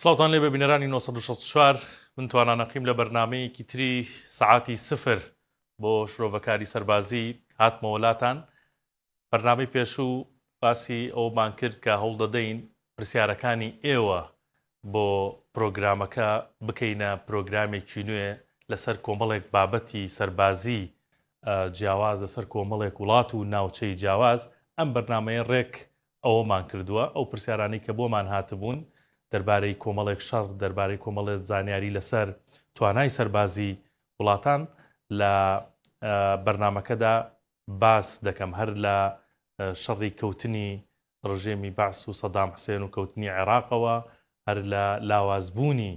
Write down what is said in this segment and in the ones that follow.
سڵاوتان لێ بە بینەرانی 1964 من توانانەقیم لە بەرنمەیەکی تری سەعاتی سفر بۆ شرۆڤەکاری سەربازی هاتمە وڵاتان. بەرنامەی پێشوو باسی ئەومان کرد کە هەوڵ دەدەین پرسیارەکانی ئێوە بۆ پرۆگرامەکە بکەینە پرۆگرامێکی نوێ لەسەر کۆمەڵێک بابەتی سەربازی جیاواز لەسەر کۆمەڵێک وڵات و ناوچەی جیاواز. ئەم بەرنمەیە ڕێک ئەوەمان کردووە، ئەو پرسیارانی کە بۆمان هاتبوون دەربارەی کۆمەڵێک شەڕ، دەربارەی کۆمەڵێک زانیاری لەسەر توانای سەربازی وڵاتان لە بەرنمەکەدا باس دەکەم، هەر لە شەڕی کەوتنی ڕژێمی بەعس و سەدام حوسێن و کەوتنی عێراقەوە، هەر لە لاوازبوونی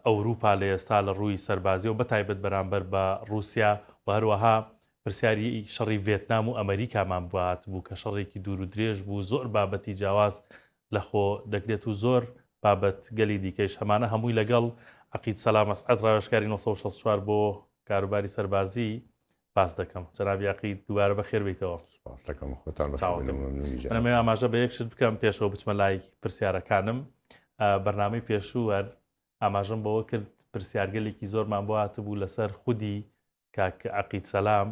ئەوروپا لە ئێستا لە ڕووی سەربازی و بەتایبەت بەرامبەر بە رووسیا و هەروەها پرسیاری شەڕی ڤێتنام و ئەمریکامان بوات بوو کە شەڕێکی دوور و درێژ بوو، زۆر بابەتی جیاواز لەخۆ دەگرێت و زۆر بابەت گەلی دیکەش هەمانە هەمووی لەگەڵ عەقید سەلام ئەسعەد ڕاوێژکاری 1964 بۆ کاروباری سەربازی باس دەکەم. جەنابی عەقید دووبارە بەخێر بیتەوە. ئەمە ئاماژە بە یەکشت بکەم پێشەوە بچمە لای پرسیارەکانم. بەرنامەی پێشوو ئاماژەم بەوە کرد پرسیارگەلێکی زۆرمان بۆ هاتبوو لەسەر خودی کاک عەقید سەلام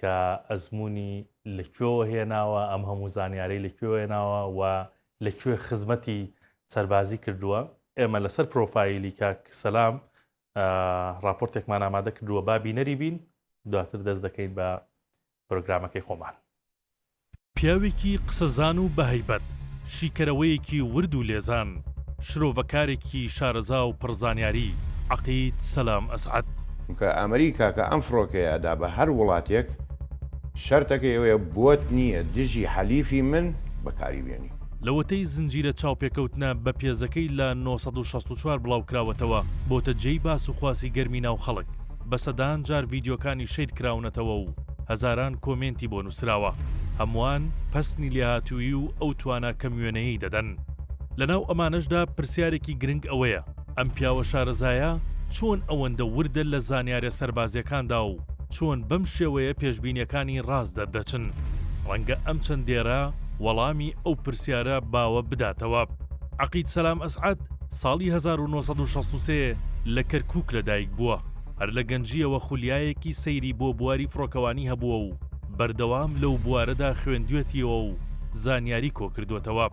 کە ئەزموونی لەکوێوە هێناوە، ئەم هەموو زانیارەی لەکوێوە هێناوە و لەکوێ خزمەتی سەربازی کردووە. ئێمە لەسەر پرۆفایلی کاک سەلام راپۆرتێکمان ئامادە کردووە، با بینەری بین دواتر دەست دەکەین بە پرۆگرامەکەی خۆمان. پیاوێکی قسەزان و بەهەیبەت، شیکەرەوەیەکی ورد و لێزان، شرۆڤەکارێکی شارەزا و پڕزانیاری، عەقید سەلام ئەسعەد. کە ئەمریکا کە ئەم فڕۆکەیەدا بە هەر وڵاتێک شەرتەکە ئەوەیە بۆت نییە دژی حەلیفی من بەکاری بێنی. لەوەتەی زنجیرە چاوپێکەوتنە بە پێزەکەی لە 1964 بڵاوکراوەتەوە بۆتە جێی باس و خواسی گەرمی ناو خەڵک، بە سەدان جار ڤیدیۆکانی شەیر کراونەتەوە و هەزاران کۆمێنتی بۆ نووسراوە، هەمووان پەسنی لێهاتووی و ئەو توانە کەمیوێنەیەی دەدەن. لەناو ئەمانەشدا پرسیارێکی گرنگ ئەوەیە ئەم پیاوە شارەزایە چۆن ئەوەندە وردە لە زانیارە سەربازیەکاندا و چۆن بەم شێوەیە پێشبینیەکانی ڕاست دەردەچن. ڕەنگە ئەم چەندێرە وەڵامی ئەو پرسیارە باوە بداتەوە. عەقید سەلام ئەسعەد ساڵی 1963 لە کەرکووک لەدایک بووە، هەر لە گەنجیەوە خولیایەکی سەیری بۆ بواری فڕۆکەوانی هەبووە و بەردەوام لەو بوارەدا خوێندوێتیەوە و زانیاری کۆکردوێتەوە.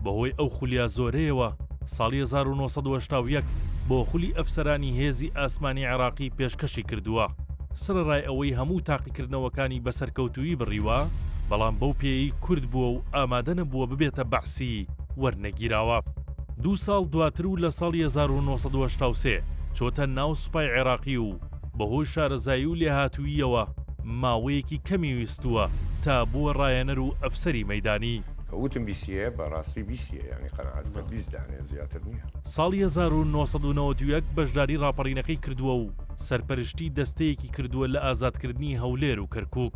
بەهۆی ئەو خولیا زۆرەیەوە ساڵی 1970 بۆ خولی ئەفسەرانی هێزی ئاسمانی عێراقی پێشکەشی کردووە، سرەڕای ئەوەی هەموو تاقیکردنەوەکانی بەسەرکەوتووی بڕیوە، بەڵام بەو پێی کورد بووە و ئامادە نەبووە ببێتە بەعسی وەرنەگیراوە. 2 ساڵ دواتر و لە ساڵی 1983 چۆتە ناو سوپای عێراقی و بەهۆی شارەزایی و لێهاتوویەوە ماوەیەکی کەمی ویستووە تا بووە ڕایەنەر و ئەفسەری مەیدانی. کەوتم بیسیە بەڕاستی بیسیە، یعنی قەنەعەت بە بیستدانێ زیاتر نییە. ساڵی 1991 بەشداری ڕاپەڕینەکەی کردووە و سەرپەرشتی دەستەیەکی کردووە لە ئازادکردنی هەولێر و کەرکووک.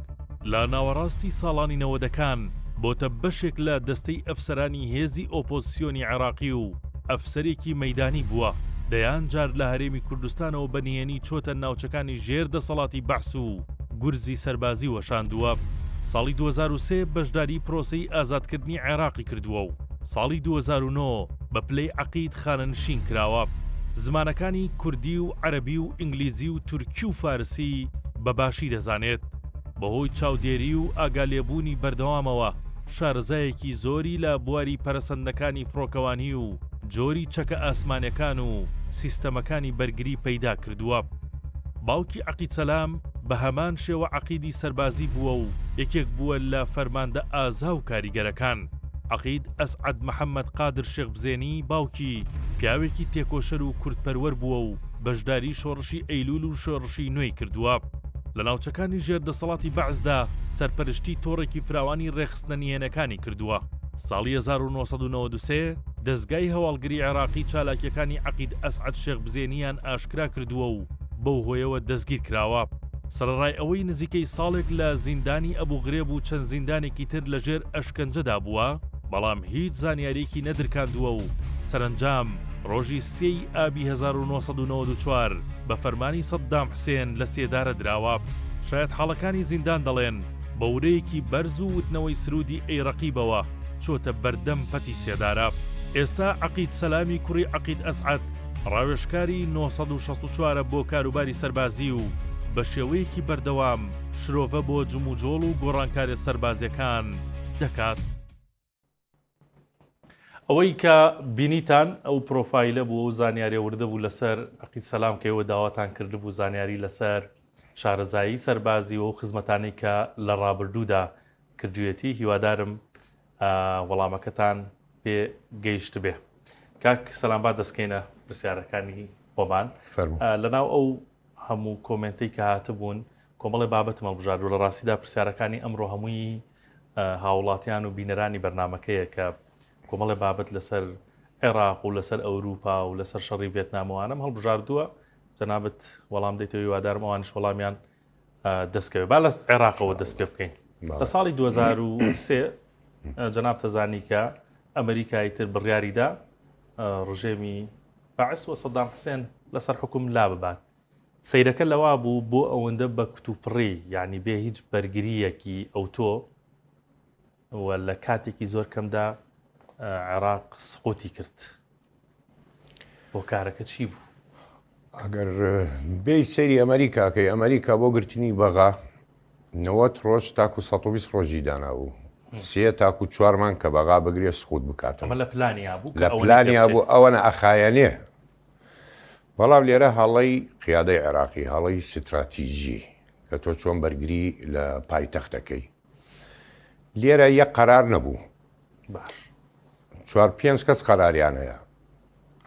لە ناوەڕاستی ساڵانی 90ەکان بۆتە بەشێک لە دەستەی ئەفسەرانی هێزی ئۆپۆزیسیۆنی عێراقی و ئەفسەرێکی مەیدانی بووە. دەیان جار لە هەرێمی کوردستانەوە بەنهێنی چۆتە ناوچەکانی ژێر دەسەڵاتی بەعس و گورزی سەربازی وەشاندووە. ساڵی 2003 بەشداری پرۆسەی ئازادکردنی عێراقی کردووە و ساڵی 2009 بە پلەی عەقید خانەنشین کراوە. زمانەکانی کوردی و عەرەبی و ئینگلیزی و تورکی و فارسی بەباشی دەزانێت. بەهۆی چاودێری و ئاگالێبوونی بەردەوامەوە شارەزایەکی زۆری لە بواری پەرەسەندەکانی فڕۆکەوانی و جۆری چەکە ئاسمانەکان و سیستەمەکانی بەرگری پەیدا کردووە. باوکی عەقید سەلام بە هەمان شێوە عەقیدی سەربازی بووە و یەکێک بووە لە فەرماندە ئازا و کاریگەرەکان. عەقید ئەسعەد محەممەد قادر شێخبزێنی باوکی پیاوێکی تێکۆشەر و کوردپەروەر بووە و بەشداری شۆڕشی ئەیلول و شۆڕشی نوێی کردووە. لە ناوچەکانی ژێردەسەڵاتی بەعزدا سەرپەرشتی تۆڕێکی فراوانی ڕێخستنە نهێنەکانی کردووە. ساڵی 1993 دەستگای هەواڵگری عێراقی چالاکیەکانی عەقید ئەسعەد شێخبزێنیان ئاشکرا کردووە و بەو هۆیەوە دەستگیر کراوە. سەرڕای ئەوەی نزیکەی ساڵێک لە زیندانی ئەبوو غرێب و چەند زیندانێکی تر لەژێر ئەشکەنجەدا بووە، بەڵام هیچ زانیارێکی نەدرکاندووە و سەرنجام ڕۆژی 3 ئابی 1994 بە فەرمانی سەدام حوسێن لە سێدارە دراوە. شاید حاڵەکانی زیندان دەڵێن بەورەیەکی بەرز و وتنەوەی سرودی ئەیڕەقیبەوە چۆتە بەردەم پەتی سێدارە. ئێستا عەقید سەلامی کوڕی عەقید ئەسعەد ڕاوێژکاری 964 بۆ کاروباری سەربازی و بە شێوەیەکی بەردەوام شرۆڤە بۆ جموجۆڵ و گۆڕانکاری سەربازیەکان دەکات. ئەوەی کە بینیتان ئەو پرۆفایلە بوو و زانیاری وردە بوو لەسەر عەقید سەلام کەەوە داواتان کرد بوو زانیاری لەسەر شارەزایی سەربازی و خزمەتانی کە لە ڕابردوودا کردوێتی هیوادارم وەڵامەکەتان پێ گەیشت بێ. کاک سەلام با دەستکەینە پرسیارەکانی خۆمان لەناو ئەو هەموو کۆمنتی کە هاتبوون کۆمەڵی بابەتم هەڵبژار و لە ڕاستیدا پرسیارەکانی ئەمڕۆ هەمووی هاوڵاتیان و بینەرانی بەرنمەکەیە کە کۆمەڵی بابەت لەسەر عێراق و لەسەر ئەوروپا و لەسەر شەڕی ڤێتنامەوانم هەڵبژاردووە جەنابەت وەڵام دەیتەوە هیوادارم ئەوانش وەڵامیان دەستکەوێت. با لە عێراقەوە دەست پێ بکەین. لە ساڵی 2003 جەناب تەزانی کە ئەمریکای تر بڕیاریدا ڕژێمی باعث و سەدام حوسێن لەسەر حکوم لا ببات. سەیرەکە لەوا بوو بۆ ئەوەندە بە کتوپڕی یعنی بێ هیچ بەرگریەکی ئەوتۆ و لە کاتێکی زۆر کەمدا عێراق سقوتی کرد. بۆ کارەکە چی بوو؟ ئەگەر بێ سەیری ئەمریکاکەی ئەمریکا بۆ گرتنی بەغا 90 ڕۆژ تاکو 120 ڕۆژی دانا بوو. 3 تاکو 4مان کە بەغا بگرێ سقوت بکاتەوە. ئەمە لە پلانیا بوو لە پلانیا بوو ئەوەنە ئەخایەنێ. بەڵام لێرە هەڵەی قیادەی عێراقی هەڵەی ستراتیژی کە تۆ چۆن بەرگری لە پایتەختەکەی لێرە یەک قەرار نەبوو. باش 4-5 کەس قەراریانەیە.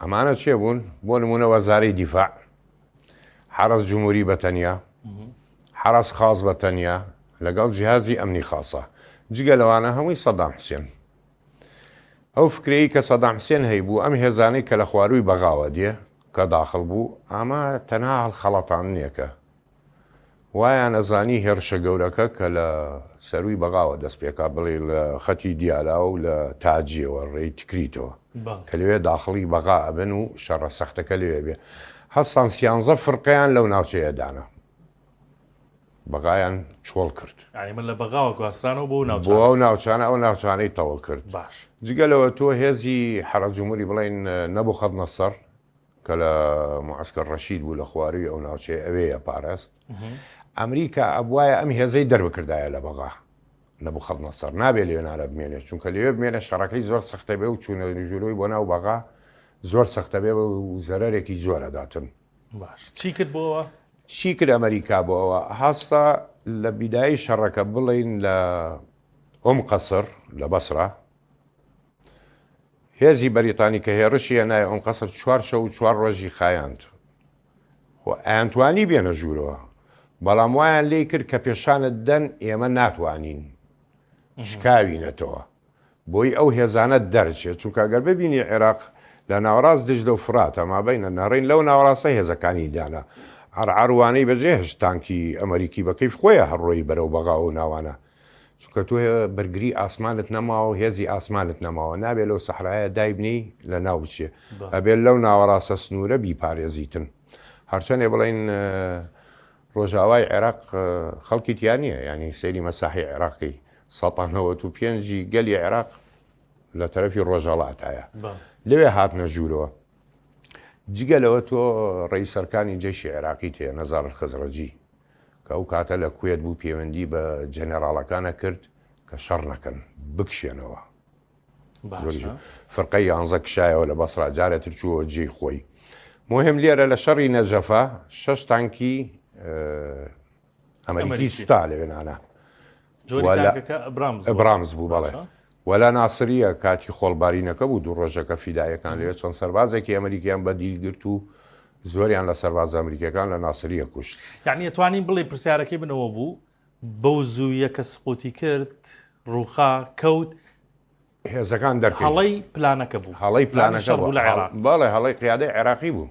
ئەمانە چێ بوون؟ بۆ نمونە وەزارەی دیفاع، حرس جمهوری بەتەنیا، حرس خاص بەتەنیا لەگەڵ جیهازی ئەمنی خاصە. جگە لەوانە هەمووی سەدام حوسێن. ئەو فکرەی کە سەدام حوسێن هەیبوو ئەم هێزانەی کە لە خواروی بەغاوە دێ کە داخڵ بوو ئەمە تەنها هەڵخەڵەتان نییەکە. وایان ئەزانی هێرشە گەورەکە کە لە سەروی بەغاوە دەست پێکا بڵێ لە خەتی دیالا و لە تاجیەوە ڕێی تکریتەوە کە لەوێ داخڵی بەغا ئەبن و شەڕە سەختەکە لەوێ بێ. هەستان 13 فرقەیان لەو ناوچەیەدانا بەغایان چۆڵ کرد. یعنی من لە بەغاوە گواسترانەوە بۆ ئەو ناوچانە ئەو ناوچانەی تەوە کرد. باش جگەلەوە تۆ هێزی حرس جمهوری بڵێن نەبوخەت نەسەر کە لە معسکەر ڕەشید بوو لە خواروی ئەو ناوچەیە ئەوەیە پاراست. ئەمریکا ئەبوایە ئەم هێزەی دەربکردایە لە بەغا نەبوخەت نەسەر نابێت لێنارە بمێنێت چونکە لێوێ بمێنە شەڕەکەی زۆر سەختە بێ و چوونە ژوورەوەی بۆ ناو بەغا زۆر سەختە بێ و زەرەرێکی زۆرە داتن. باش چی کرد بۆەوە؟ چی کرد ئەمریکا بۆەوە؟ هەستا لە بیدایی شەڕەکە بڵین لە ئۆم قەسر لە بەسرا هێزی بەریتانی کە هێڕشیە نایە ئۆم قەسر 4 شەو و 4 ڕۆژی خایاند و ئەیانتوانی بێنە ژوورەوە. بەڵام وایان لێ کرد کە پێشانت دەن ئێمە ناتوانین شکاوینەتەوە بۆی ئەو هێزانە دەرچێت چونکە ئەگەر ببینی عێراق لە ناوەڕاست دژ لەو فراتە مابەینە نەڕین لەو ناوەڕاستە هێزەکانی دانا عەرعەروانەی بەجێهێش تانکی ئەمریکی بەکەیف خۆیە هەڕۆی بەرەو بەغا و ناوانە چونکە تۆ بەرگری ئاسمانت نەماوە و هێزی ئاسمانت نەماوە نابێت لەو سەحرایە دایبنی لە ناو بچێ ئەبێت لەو ناوەڕاستە سنوورە بیپارێزیتن. هەرچەندێ بڵین ڕۆژاوای عێراق خەڵکی تیان نییە ینی سەیری مەساحی عێراقی 1995 گەلی عێراق لە تەرەفی ڕۆژهەڵاتایە لەوێ هاتنە ژوورەوە. جگەلەوە تۆ ڕئیسەرکانی جێشی عێراقی تێ نەزار خزرەجی کە ئەو کاتە لە کوێت بوو پەیوەندی بە جەنێراڵەکانە کرد کە شەڕ نەکەن بکشێنەوە. فرقەی 11 کشایەوە لە بەسرا جارێتر چووە جێی خۆی. مهم لێرە لە شەڕی نەجەفە 6 تانکی ئەمریکی سوتا لەوێنانە ئەبرامز بوو بەڵێ وەلا ناسریە کاتی خۆڵبارینەکە بوو دوو ڕۆژەکە فیدایەکان لێ چۆن سەربازێکی ئەمریکیان بەدیلگرت و زۆریان لە سەرباز ئەمریکەکان لە ناسریە کوشت. یعنی ئەتوانین بڵێ پرسیارەکەی بنەوە بوو بەو زوویە کە سقوتی کرد ڕووخا کەوت هێزەکان دەرکەوت هەڵەی پلانەکە بوو هەڵەی پلانەکە بوو لە عێراق بەڵێ هەڵەی قیادەی عێراقی بوو.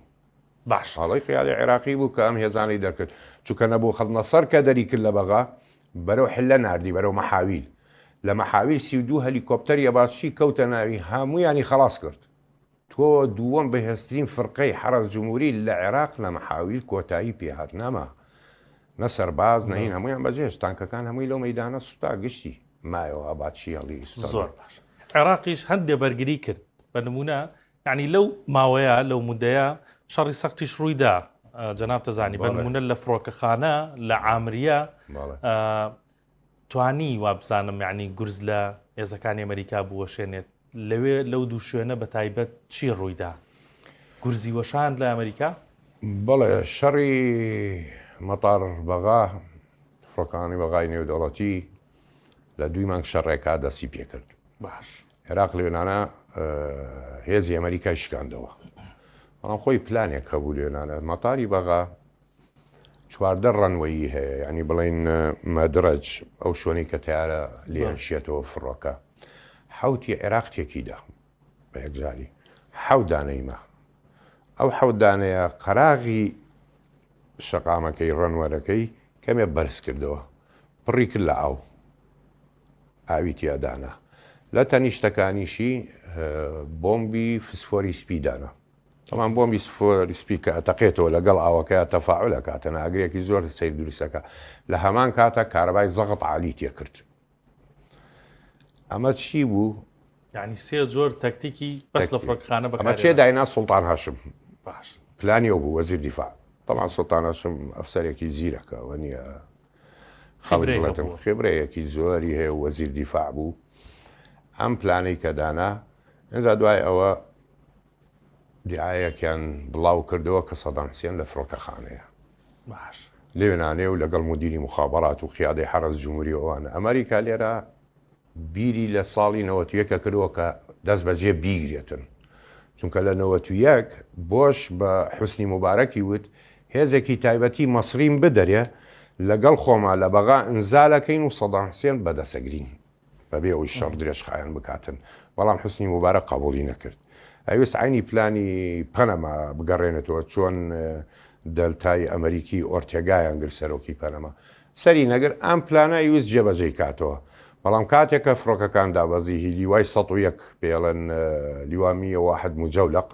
باش هەڵەی قیادەی عێراقی بوو کە ئەم هێزانەی دەرکرد چونکە نەبوو خەڵ نەسەر کە دەری کرد لە بەغا بەرەو حلە ناردی بەرەو مەحاویل لە مەحاویل 32 هەلیکۆپتەر یەباشی کەوتە ناوی هەموویانی خەڵاس کرد. تۆ دووەم بەهێزترین فرقەی حرس جمهوری لە عێراق لە مەحاویل کۆتایی پێهات نامە نە سەرباز نەهین هەموویان بەجێش تانکەکان هەمووی لەو مەیدانە سوتا گشتی مایەوە ئاباتشی هەڵی زۆر باش. عێراقیش هەندێ بەرگری کرد بە نمونە یعنی لەو ماوەیە لەو مدەیە شەڕی سەختیش ڕوویدا جەناب تەزانی بە نمونە لە فڕۆکەخانە لە عامریە توانی وابزانم یعنی گورز لە هێزەکانی ئەمریکا بوەشێنێت لەوێ لەو دوو شوێنە بە تایبەت چی ڕوویدا گورزی وەشاند لە ئەمریکا؟ بەڵێ شەڕی مەتار بەغا فڕۆکانی بەغای نێودەوڵەتی لە دوی مانگ شەڕێکا دەستی پێکرد. باش عێراق لەوێنانە هێزی ئەمریکای شکاندەوە بەڵام خۆی پلانێک هەبوو لێنانە مەتاری بەغا 14 ڕەنوەیی هەیە ینی بڵین مەدرەج ئەو شوێنی کە تیارە لێنشێتەوە فڕۆکە حوتی عێراق تێکیدا بە یەکجاری حەوت دانەیمە ئەو حەوت دانەیە قەراغی شەقامەکەی ڕەنوەرەکەی کەمێ بەرز کردەوە پڕی کرد لە ئاوی تیادانە لە تەنیشتەکانیشی بۆمبی فسفۆری سپیدانە تەمان بۆمبی فسفۆری سپی کە ئەتەقێتەوە لەگەڵ ئاوەکە تەفاعولە کاتەنە ئاگرێکی زۆر سەیر دروستەکە لە هەمان کاتە کارەبای زەغت عالی تێکرد ئەمە چی بوو؟ یعنی سێ جۆر تەکتیکی بەس لە فڕۆکەخانە ئەمە چێ داینا سوڵتان هاشم باش پلانیەوە بوو وەزیر دیفاع طبعا سوڵتان هاشم ئەفسەرێکی زیرەکەەوە نییە خبرەیەکی زۆری هەیە وەزیر دیفاع بوو ئەم پلانەی کە دانا ئێنجا دوای ئەوە دیعایەکیان بڵاو کردەوە کە سەدام حوسێن لە فڕۆکەخانەیە باش لێوێنانێ و لەگەڵ مدیری مخابەرات و قیادەی حرەز جمهوری ئەوانە ئەمریکا لێرە بیری لە ساڵی 91 کردووە کە دەست بەجێ بیگرێتن چونکە لە 91 بۆش بە حوسنی مبارەکی وت هێزێکی تایبەتی مەسریم بدەرێ لەگەڵ خۆما لە بەغا ئنزالەکەین و سەدام حوسێن بەدەسەگرین بەبێ ئەوی شەڕ درێژخایەن بکاتن بەڵام حوسنی مبارەک قبوڵی نەکرد ئەویست عینی پلانی پەنەما بگەڕێنێتەوە چۆن دەلتای ئەمریکی ئۆرتێگایان گر سەرۆکی پەنەما سەری نەگر ئەم پلانای ویست جێبەجێی کاتەوە بەڵام کاتێکە فڕۆکەکان دابەزی لیوای 101 پێڵەن لیوامی واحد مجەولەق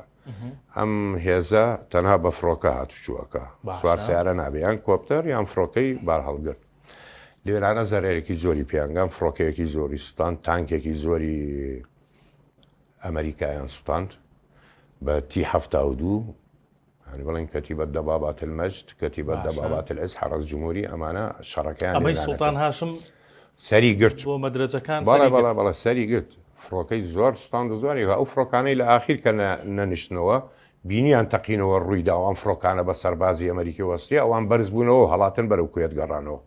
ئەم هێزە تەنها بە فڕۆکە هاتوچووەکە سوار سیارە نابێ یان کۆپتەر یان فڕۆکەی بار هەڵگرت لێرانە زەرێکی زۆری پیانگان فڕۆکەیەکی زۆری سوستان تانکێکی زۆری ئەمریکایان سوستاند بە T-72 يعني بڵین کەتیبەت دەبابات المەجد کەتیبەت دەبابات العز حرەز جمهوری ئەمانە شەڕەکەیان ئەمەی سوڵتان هاشم سەری گرت بۆ مەدرەجەکان بەڵێ سەری گرت فڕۆکەی زۆر سوستاند و زۆری ئەو فڕۆکانەی لە ئاخیر کە نەنیشتنەوە بینیان تەقینەوە ڕوویدا ئەوان فڕۆکانە بە سەربازی ئەمریکی وەستی ئەوان بەرز بوونەوە هەڵاتن بەرەو کوێت گەڕانەوە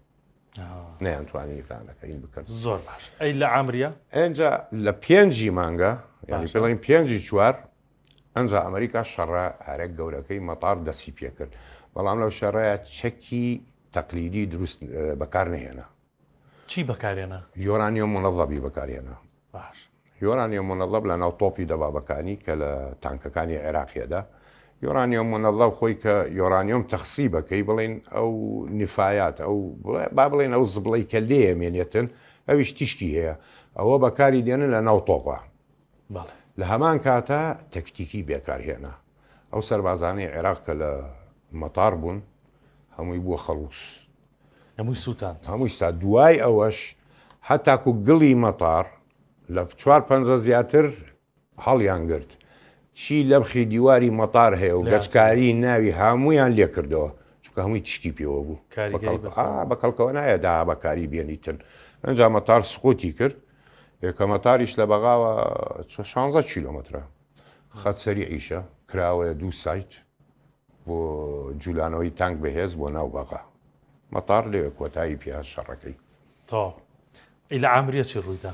نەیانتوانی پلانەکەین بکەن زۆر باش ئەی لە عامریە ئەنجا لە 5 مانگە یعنی پێڵین 5 چوار ئەنجا ئەمریکا شەڕە هەرێک گەورەکەی مەتار دەسی پێکرد بەڵام لەو شەڕەیە چەکی تەقلیدی دروست بەکار نهێنا چی بەکارێنە؟ یۆرانیۆم منەظەبی بەکارێنە باش یۆرانیۆم منەظەب لە ناو تۆپی دەبابەکانی کە لە تانکەکانی عێراقیەدا یۆرانیۆم منەظەب خۆی کە یۆرانیۆم تەخسی بەکەی بڵین ئەو نیفایات ئەو با بڵێن ئەو زبڵەی کە لێمێنێتن ئەویش تیشتی هەیە ئەوە بەکاری دێنن لە ناو تۆپە لە هەمان کاتە تەکتیکی بێکارهێنا ئەو سەربازانەی عێراق کە لە مەتار بوون هەمووی بووە خەڵوس هەمووی سووتان هەمووی ستا دوای ئەوەش هەتاکو گڵی مەتار لە 4-5 زیاتر هەڵیان گرت چی لەبخی دیواری مەتار هەیە و گەچکاری ناوی هەموویان لێ کردەوە چونکە هەمووی تشکی پێوە بوو بەکەڵکەوە نایەدا بەکاری بێنیتن ئەنجا مەتار سقوتی کرد یەکە مەتاریش لە بەغاوە 16 کیلۆمەترە خەت سەریعیشە کراوەیە 2 سایت بۆ جوولانەوەی تانک بەهێز بۆ ناو بەغا مەتار لێوێ کۆتایی پێ شەڕەکەی تا ئەی لە عامریە چی ڕوویدا؟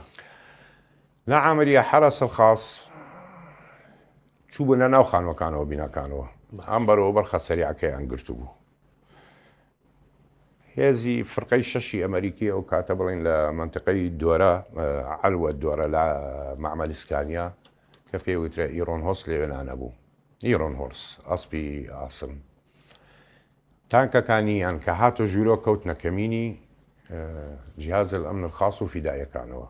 لە عامریە حرەس الخاص چوو بوو لە ناو خانوەکانەوە بیناکانەوە ئەم بەرەوە بەرخە سەریعەکەیان گرتو بوو هێزی فرقەی شەشی ئەمریکی ئەو کاتە بڵین لە منتقەی دۆرە عەلوە دۆرە لە مەعمەل ئیسکانیا کە پێوترە ئیرۆن هۆس لێوێنانە بوو ئیرۆن هۆرس ئەسپی ئاسم تانکەکانیان کە هاتۆ ژوورۆ کەوتنە کەمینی جیهاز الئەمن الخاص و فیدایەکانەوە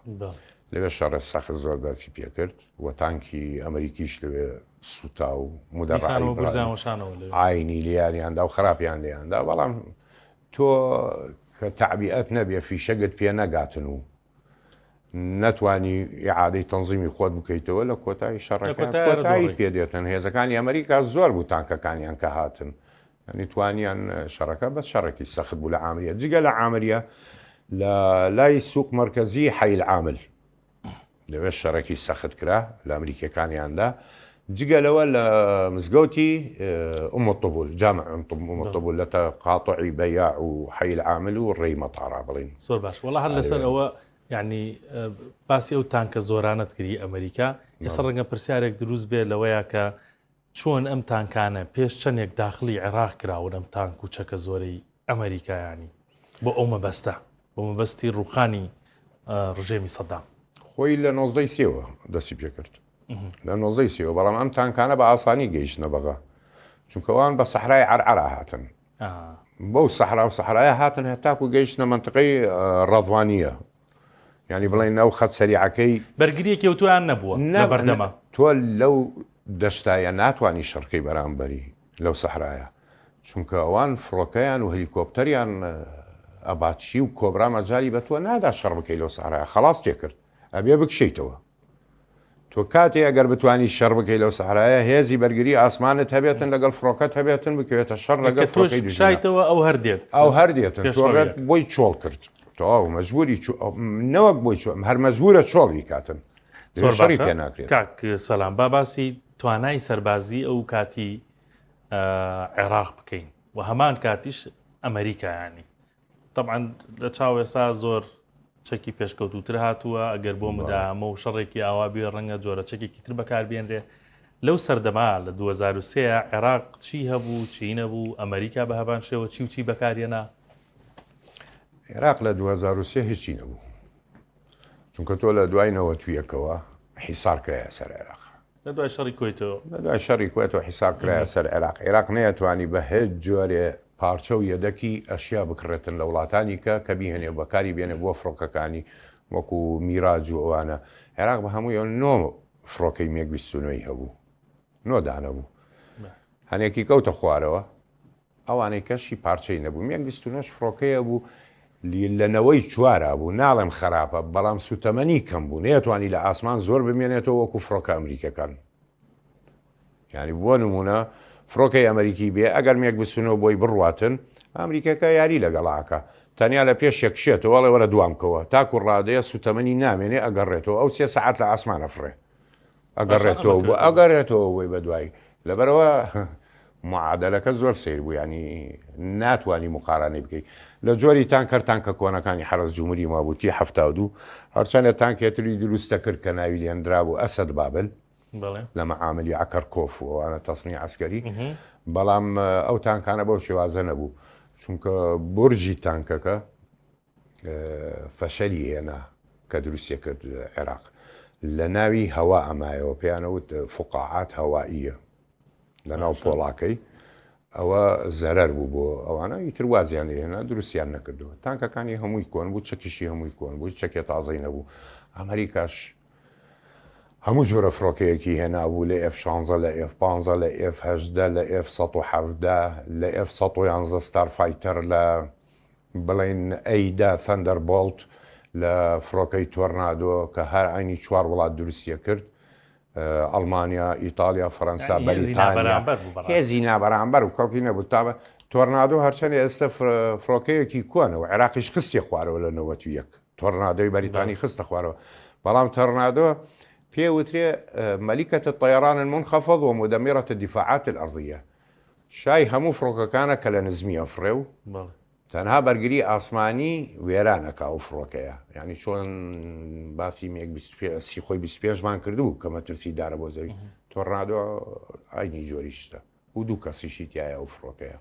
لەوێ شەڕە سەخت زۆر دەرچی پێکرد و تانکی ئەمریکیش لەوێ سوتا و مدەڕایی ئاینی لیانیاندا و خراپیان لێیاندا بەڵام تۆ کە تەعبیئەت نەبێ فیشەگت پێ نەگاتن و نتوانی ئیعادەی تەنزیمی خۆت بکەیتەوە لە کۆتایی شەڕەکان کۆتایی کۆتایی دۆڕی. پێدێتن هێزەکانی ئەمریکا زۆر بوو تانکەکانیان کە هاتن ینی توانیان شەڕەکە بە شەڕێکی سەخت بوو لە ئامریە جگە لە ئامریە لە لای سوق مرکزی حیل عامل دەوێت شەڕێکی سەخت کرا لە ئەمریکەکانیاندا جگەلەوە لە مزگەوتی ئومەتەبول جامع ئومەتەبول لە تەقاطعی بەیاع و حیل عامل و ڕێی مەتاڕا بڵین زۆر باش وەڵا هەر لەسەر ئەوە یعنی باسی ئەو تانکە زۆرانت کردی ئەمریکا ئێستا ڕەنگە پرسیارێک دروست بێت لەوەیە کە چۆن ئەم تانکانە پێش چەندێک داخلی عێراق کراون ئەم تانک و چەکە زۆرەی ئەمریکایانی بۆ ئەو مەبەستە بۆ مەبەستی ڕووخانی ڕژێمی سەدام خۆی لە 1930ەوە دەستی پێکرد لە 1930ەوە بەڵام ئەم تانکانە بە ئاسانی گەیشتنە بەغا چونکەوان بە سەحرای عەرعەرا هاتن بەو سەحرا و سەحرایە هاتن هەتاکو گەیشتنە منتقەی ڕەضوانیە ینی بڵێن ئەو خەت سەریعەکەی بەرگریە کەوتویان نەبووە لە بەردەما تۆ لەو دەشتایە ناتوانانی شەڕکەی بەرامبەری لەو سەحرایە چونکە ئەوان فڕۆکەیان و هەلیکۆپتەریان ئەباتشی و کۆبرا مەجای بە تۆ نادا شەڕ بکەی لەو سەحرایە خەڵاس تێکرد ئەبێ بکشیتەوە تۆ کاتێ ئەگەر بتوانی شەڕ بکەی لەو سەحرایە هێزی بەرگری ئاسمانت هەبێتن لەگەڵ فڕۆکەت هەبێتن بکەوێتە شەڕ لەگەڵ فڕۆکەی دوژمنە شایتەوە ئەو هەردێت ئەو هەردێتن تۆڕێت بۆی چۆڵ کرد تەواو مەجبوری نەوەک بۆی هەر مەجبورە چۆڵی کاتن شەڕی پێ ناکرێت کاک سەلام باسی توانای سەربازی ئەو کاتی عێراق بکەین و هەمان کاتیش ئەمریکایانی طبعا لە چاو ێسا زۆر چەکی پێشکەوتوتر هاتووە ئەگەر بۆ مدامە و شەڕێکی ئاوا بێ ڕەنگە جۆرە چەکێکی تر بەکاربێنرێ لەو سەردەما لە 2023 عێراق چی هەبوو چی نەبوو ئەمریکا بە هەبان شێوە چی و چی بەکارێنا عێراق لە 2023 هیچی نەبوو چونکە تۆ لە دوایەوە تویەکەوە حیسار کرایە سەر عێراق لە دوای شەڕی کۆیتەوە لە دوای شەڕی کوێتەوە حیسار کرایە سەر عێراق عێراق نەیەتوانی بە هیچ جۆرێ پارچە و یەدەکی ئەشیا بکڕێتن لە وڵاتانی کە بیهێنێ بەکاری بێنێ بۆ فڕۆکەکانی وەکو میراج و ئەوانە عێراق بە هەمووی نۆ فڕۆکەی مێک 29 هەبوو نۆدانە بوو هەنێکی کەوتە خوارەوە ئەوانەی کەشی پارچەی نەبوو مێک 29 فڕۆکەیە بوو لەنەوەی چوارە بوو ناڵێم خراپە بەڵام سوتەمەنی کەم بوو نێتوانی لە ئاسمان زۆر بمێنێتەوە وەکو فڕۆکە ئەمریکەکان ینی بۆ نمونە فڕۆکەی ئەمریکی بێ ئەگەر مێک بسونەوە بۆی بڕواتن ئەمریکەکە یاری لەگەڵاکە تەنیا لە پێش یەکشێتەوە وەڵێ وەرە دوامکەوە تاکو ڕادەیە سوتەمەنی نامێنێ ئەگەڕێتەوە ئەو 3 سەعات لە ئاسمانە فڕێ ئەگەڕێتەوە بۆ ئەگەڕێتەوە بۆی بە دوای لەبەرەوە معادلەکە زۆر سیر بوو ینی ناتوانانی مقارانەی بکەیت لە جۆری تانکەر تانکە کۆنەکانی حرس جمهوری مابووتی 72 هەرچەندە تانکێتری دروستە کرد کە ناوی لێنرا بوو ئەسەد بابل لە مەعاملی عەکەر کۆف و ئەوانە تەسنی عەسکەری بەڵام ئەو تانکانە بەو شێوازە نەبوو چونکە بورجی تانکەکە فەشەلی هێنا کە دروستیە کرد عێراق لە ناوی هەوا ئەمایەوە پێیانەوت فقاعات هەوائیە لە ناو پۆڵاکەی ئەوە زەرەر بوو بۆ ئەوانە ئیتر وازیان هێنا دروستیان نەکردووە تانکەکانی هەمووی کۆن بوو چەکیشی هەمووی کۆن بوو چەکێ تازەی نەبوو ئەمریکاش هەموو جۆرە فڕۆکەیەکی هێنابوو لە F16 لە F15 لە F18 لە F117 لە F111 ستارفایتەر لە بڵێن ئەیدا تەندەربۆڵت لە فڕۆکەی تۆرنادۆ کە هەر عینی 4 وڵات دروستیە کرد ئەڵمانیا ئیتالیا فەرەنسا بەریتانیا هێزی نابەرامبەر و کەڵکی نەبوو تا تۆرنادۆ هەرچەندە ئێستا فڕۆکەیەکی کۆنەوە عێراقیش خستی خوارەوە لە 91 تۆرنادۆی بەریتانی خستە خوارەوە بەڵام تۆرنادۆ پێوترێ مەلیکەتە الطيران المنخفض ومدمرة الدفاعات الأرضية شای هەموو فڕۆکەکانە کە لە نزمی ئەفرێ و تەنها بەرگری ئاسمانی وێرانەکە و فڕۆکەیە یعنی چۆن باسی سی خۆی 25مان کردبوو کە مەترسی دارە بۆ زەوی تۆرنادۆ ئاینی جۆریشتە و دوو کەسیشی تایە و فڕۆکەیە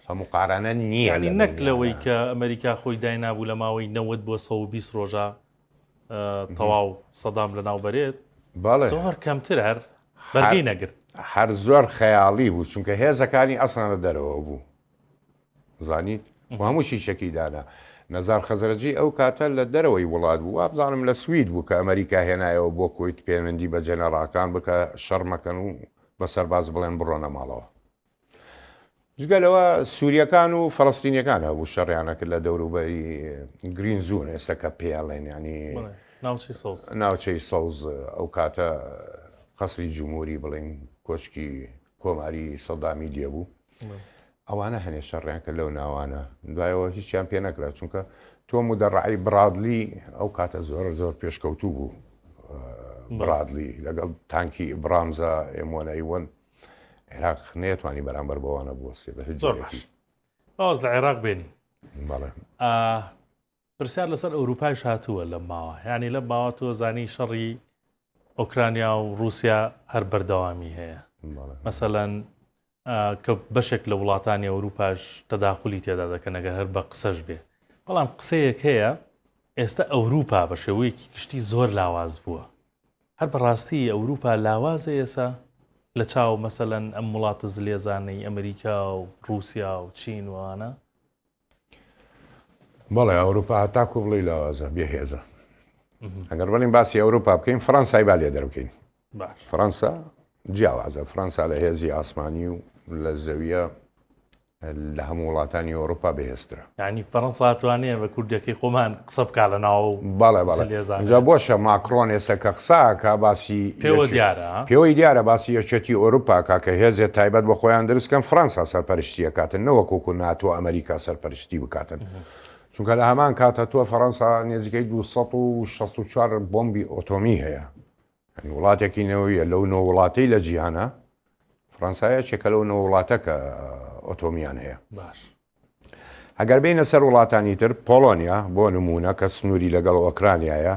هەموو قارانە نییە نەک لەوەی کە ئەمریکا خۆی داینابوو لە ماوەی 90 بۆ 120 ڕۆژە تەواو سەدام لە ناوبەرێت زۆر کەمتر هەر بەرگەی نەگرت هەر زۆر خەیاڵی بوو چونکە هێزەکانی ئەسڵانە دەرەوە بوو زانیت هەمووشی شەکی دانا نەزار خەزەرەجی ئەو کاتە لە دەرەوەی وڵات بوو وابزانم لە سوید بوو کە ئەمریکا هێنایەوە بۆ کۆیت پەیوەندی بە جەنەڕاکان بکە شەڕمەکەن و بە سەرباز بڵێن بڕۆنە ماڵەوە جگەلەوە سووریەکان و فەڵەستینیەکان هەبوو شەڕیانە کرد لە دەوروبەری گرین زون ئێستا کە پێڵێن ینی ناوچی سەوز ناوچەی سەوز ئەو کاتە قەسری جمهوری بڵین کۆچکی کۆماری سەدامی لێبوو ئەوانە هەنێ شەڕیان کرد لەو ناوانە دوایەوە هیچیان پێ نەکرا چونکە تۆم و دەڕعی برادلی ئەو کاتە زۆر پێشکەوتوو بوو برادلی لەگەڵ تانکی برامزە ئێمۆنەیوەن عێراق نێتوانی بەرامبەر بەوانە بوەسێ بە هیچ زۆر باش باوەز لە عێراق بێنی بەڵێ پرسیار لەسەر ئەوروپایش هاتووە لە ماوە یعنی لە ماوە تۆ زانی شەڕی ئۆکرانیا و رووسیا هەر بەردەوامی هەیە مەسەلەن کە بەشێک لە وڵاتانی ئەوروپاش تەداخلی تێدا دەکەن ئەگەر هەر بە قسەش بێ بەڵام قسەیەک هەیە ئێستا ئەوروپا بە شێوەیەکی گشتی زۆر لاواز بووە هەر بەڕاستی ئەوروپا لاوازە ئێسا لە چاو مەسەلەن ئەم وڵاتە زلێزانەی ئەمریکا و رووسیا و چین وانە بەڵێ ئەوروپا هەتاکو بڵی لاوازە بێهێزە ئەگەر بڵین باسی ئەوروپا بکەین فەڕەنسای با لێ دەربکەین باش فەڕەنسا جیاوازە فەڕەنسا لە هێزی ئاسمانی و لە زەویە لە هەموو وڵاتانی ئەوروپا بەهێزترە یعنی فەڕەنسا توانێ بە کوردەکەی خۆمان قسە بکا لە ناو بەڵێ جا بۆشە ماکرۆن ئێستا کە قساکە باسی پێوە دیارە پێوەی دیارە باسی یەکێتی ئەوروپا کاکە هێزێت تایبەت بە خۆیان دروستکەن فەڕەنسا سەرپەرشتیە کاتن نەوەکوکو ناتۆ ئەمریکا سەرپەرشتی بکاتن چونکە لە هەمان کاتە تۆ فەڕەنسا نێزیکەی 264 بۆمبی ئۆتۆمی هەیە وڵاتێکی نەوەیە لەو نۆ وڵاتەی لە جیهانە فەڕەنسایە چێکە لەو نۆ وڵاتە کە ئۆتۆمیان هەیە باش ئەگەر بینە سەر وڵاتانی تر پۆلۆنیا بۆ نمونە کە سنووری لەگەڵ ئۆکرانیایە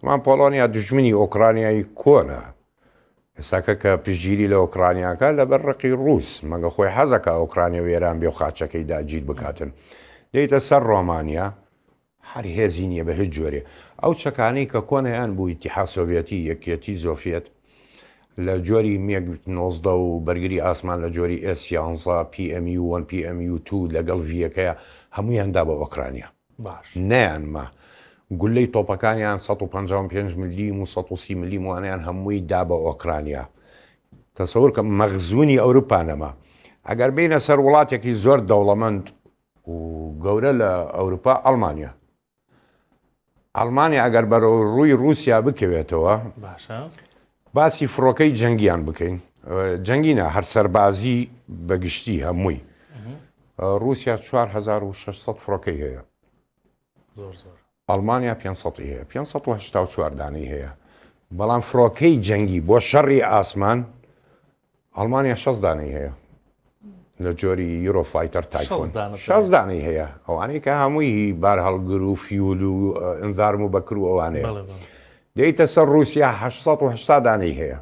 مان پۆلۆنیا دژمنی ئۆکرانیایی کۆنە ئێساکە کە پشگیری لە ئۆکرانیاکە لەبەر ڕقی ڕووس مەگە خۆی حەزەکە ئۆکرانیا وێران بێ و خاچەکەی داگیر بکاتن دەیتە سەر ڕۆمانیا هەر هێزی نییە بە هیچ جۆرێ ئەو چەکانەی کە کۆنەیان بوو ئیتیحاد سۆڤێتی یەکێتی زۆفێت لە جۆری مێگ 19 و بەرگری ئاسمان لە جۆری ئس11 PMU1 PMU2 لەگەڵ ڤیەکەیە هەموویاندا بە ئۆکرانیا باش نیانما گولەی تۆپەکانیان 155 ملیم و 130 ملیم وانیان هەمووی دا بە ئۆکرانیا تەسەور کە مەخزوونی ئەوروپانەما ئەگەر بینە سەر وڵاتێکی زۆر دەوڵەمەند و گەورە لە ئەوروپا ئەڵمانیا ئەڵمانیا ئەگەر بەرە ڕووی رووسیا بکەوێتەوە باشە باسی فڕۆکەی جەنگیان بکەین جەنگینە هەر سەربازی بەگشتی هەمووی رووسیا 4600 فڕۆکەی هەیە زۆر ئەڵمانیا 500 هەیە 584 دانەی هەیە بەڵام فڕۆکەی جەنگی بۆ شەڕی ئاسمان ئەڵمانیا 6 دانەی هەیە لە جۆری یورۆفایتەر تایفۆن 6 دانەی هەیە ئەوانەی کە هەمووی بار هەڵگر و فیول و ئەنڤارم و بەکر و ئەوانەیە دەیتە سەر رووسیا 880 دانەی هەیە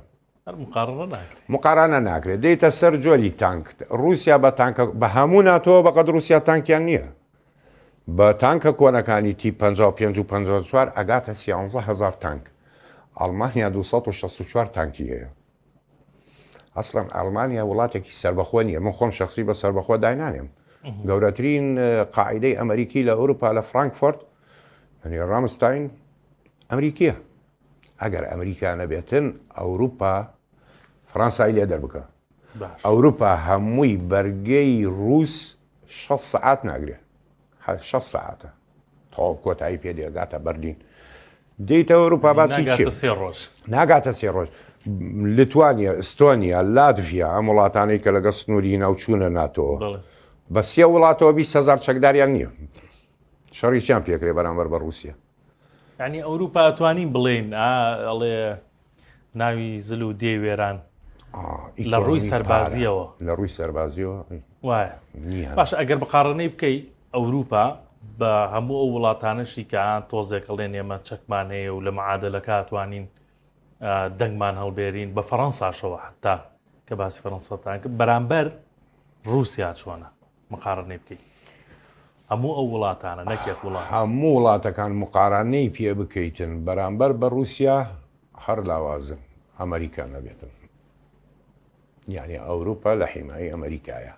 مقارانە ناکرێت دەیتە سەر جۆری تانک رووسیا بە تانکە بە هەموو ناتۆ بەقەد رووسیا تانکیان نییە بە تانکە کۆنەکانی تی 55 و 54 ئەگاتە 11000 تانک ئەڵمانیا 264 تانکی هەیە ئەسڵەن ئەڵمانیا وڵاتێکی سربەخۆ نیە من خۆم شخصی بە سربەخۆ داینانێم گەورەترین قاعدەی ئەمریکی لە ئەوروپا لە فرانکفۆرت ڕامستاین ئەمریکیە ئەگەر ئەمریکا نەبێتن ئەوروپا فەڕەنسای لێ دەربکە ئەوروپا هەمووی بەرگەی ڕووس 6 سەعات ناگرێت 6 سەعاتە تەواو کۆتایی پێدێگاتە بەرلین دەیتە ئەوروپا باسی ناگاتە سێ ڕۆژ لیتوانیا ئستۆنیا لاتڤیا ئەم وڵاتانەی کە لەگە سنووری ناوچوونە ناتۆ بە سێ وڵاتەوە 20,000 چەکداریان نییە شەڕییان پێکرێ بەرامبەر بە رووسیا ینی ئەوروپا ئەتوانین بڵێن ئەڵێ ناوی زل و دێ وێران لە ڕووی سەربازیەوە لە ڕووی سەربازیەوە وایە باش ئەگەر بەقارڕنەی بکەی ئەوروپا بە هەموو ئەو وڵاتانشی کە تۆزێکەڵێن ئێمە چەکمان هەیە و لە مەعادلەکە ئەتوانین دەنگمان هەڵبێرین بە فەڕەنساشەوە حتا کە باسی فەڕەنسەتان کرد بەرامبەر رووسیا چۆنە مقارڕنەی بکەیت هەموو ئەو وڵاتانە نەکێک وڵات هەموو وڵاتەکان مقارانەی پێ بکەیتن بەرامبەر بە رووسیا هەر لاوازن ئەمریکا نەبێتن یعنی ئەوروپا لە حیمایی ئەمریکایە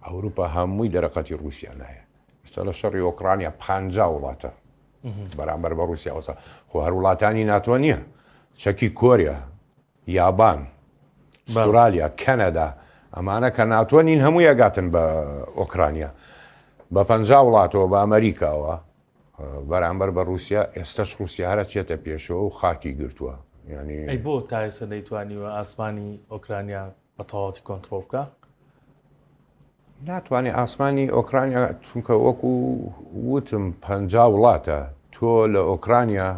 ئەوروپا هەمووی دەرەقەتی رووسیا نایە ئێستا لە شەڕی ئۆکرانیا 50 وڵاتە بەرامبەر بە رووسیا وەسا خۆ هەر وڵاتانی ناتۆ نییە چەکی کۆریا یابان ئوسترالیا کەنەدا ئەمانە کە ناتۆ نین هەمووی ئەگاتن بە ئۆکرانیا بە 50 وڵاتەوە بە ئەمریکاوە بەرامبەر بە رووسیا ئێستش رووسیا هەرە چێتە پێشەوە و خاکی گرتووە ئەی ینی بۆ تایسە دەیتوانیوە ئاسمانی ئۆکرانیا بە تەواوەتی کۆنتترۆل بکە؟ ناتوانێت ئاسمانی ئۆکرانیا چونکە وەکو وتم 50 وڵاتە تۆ لە ئۆکرانیا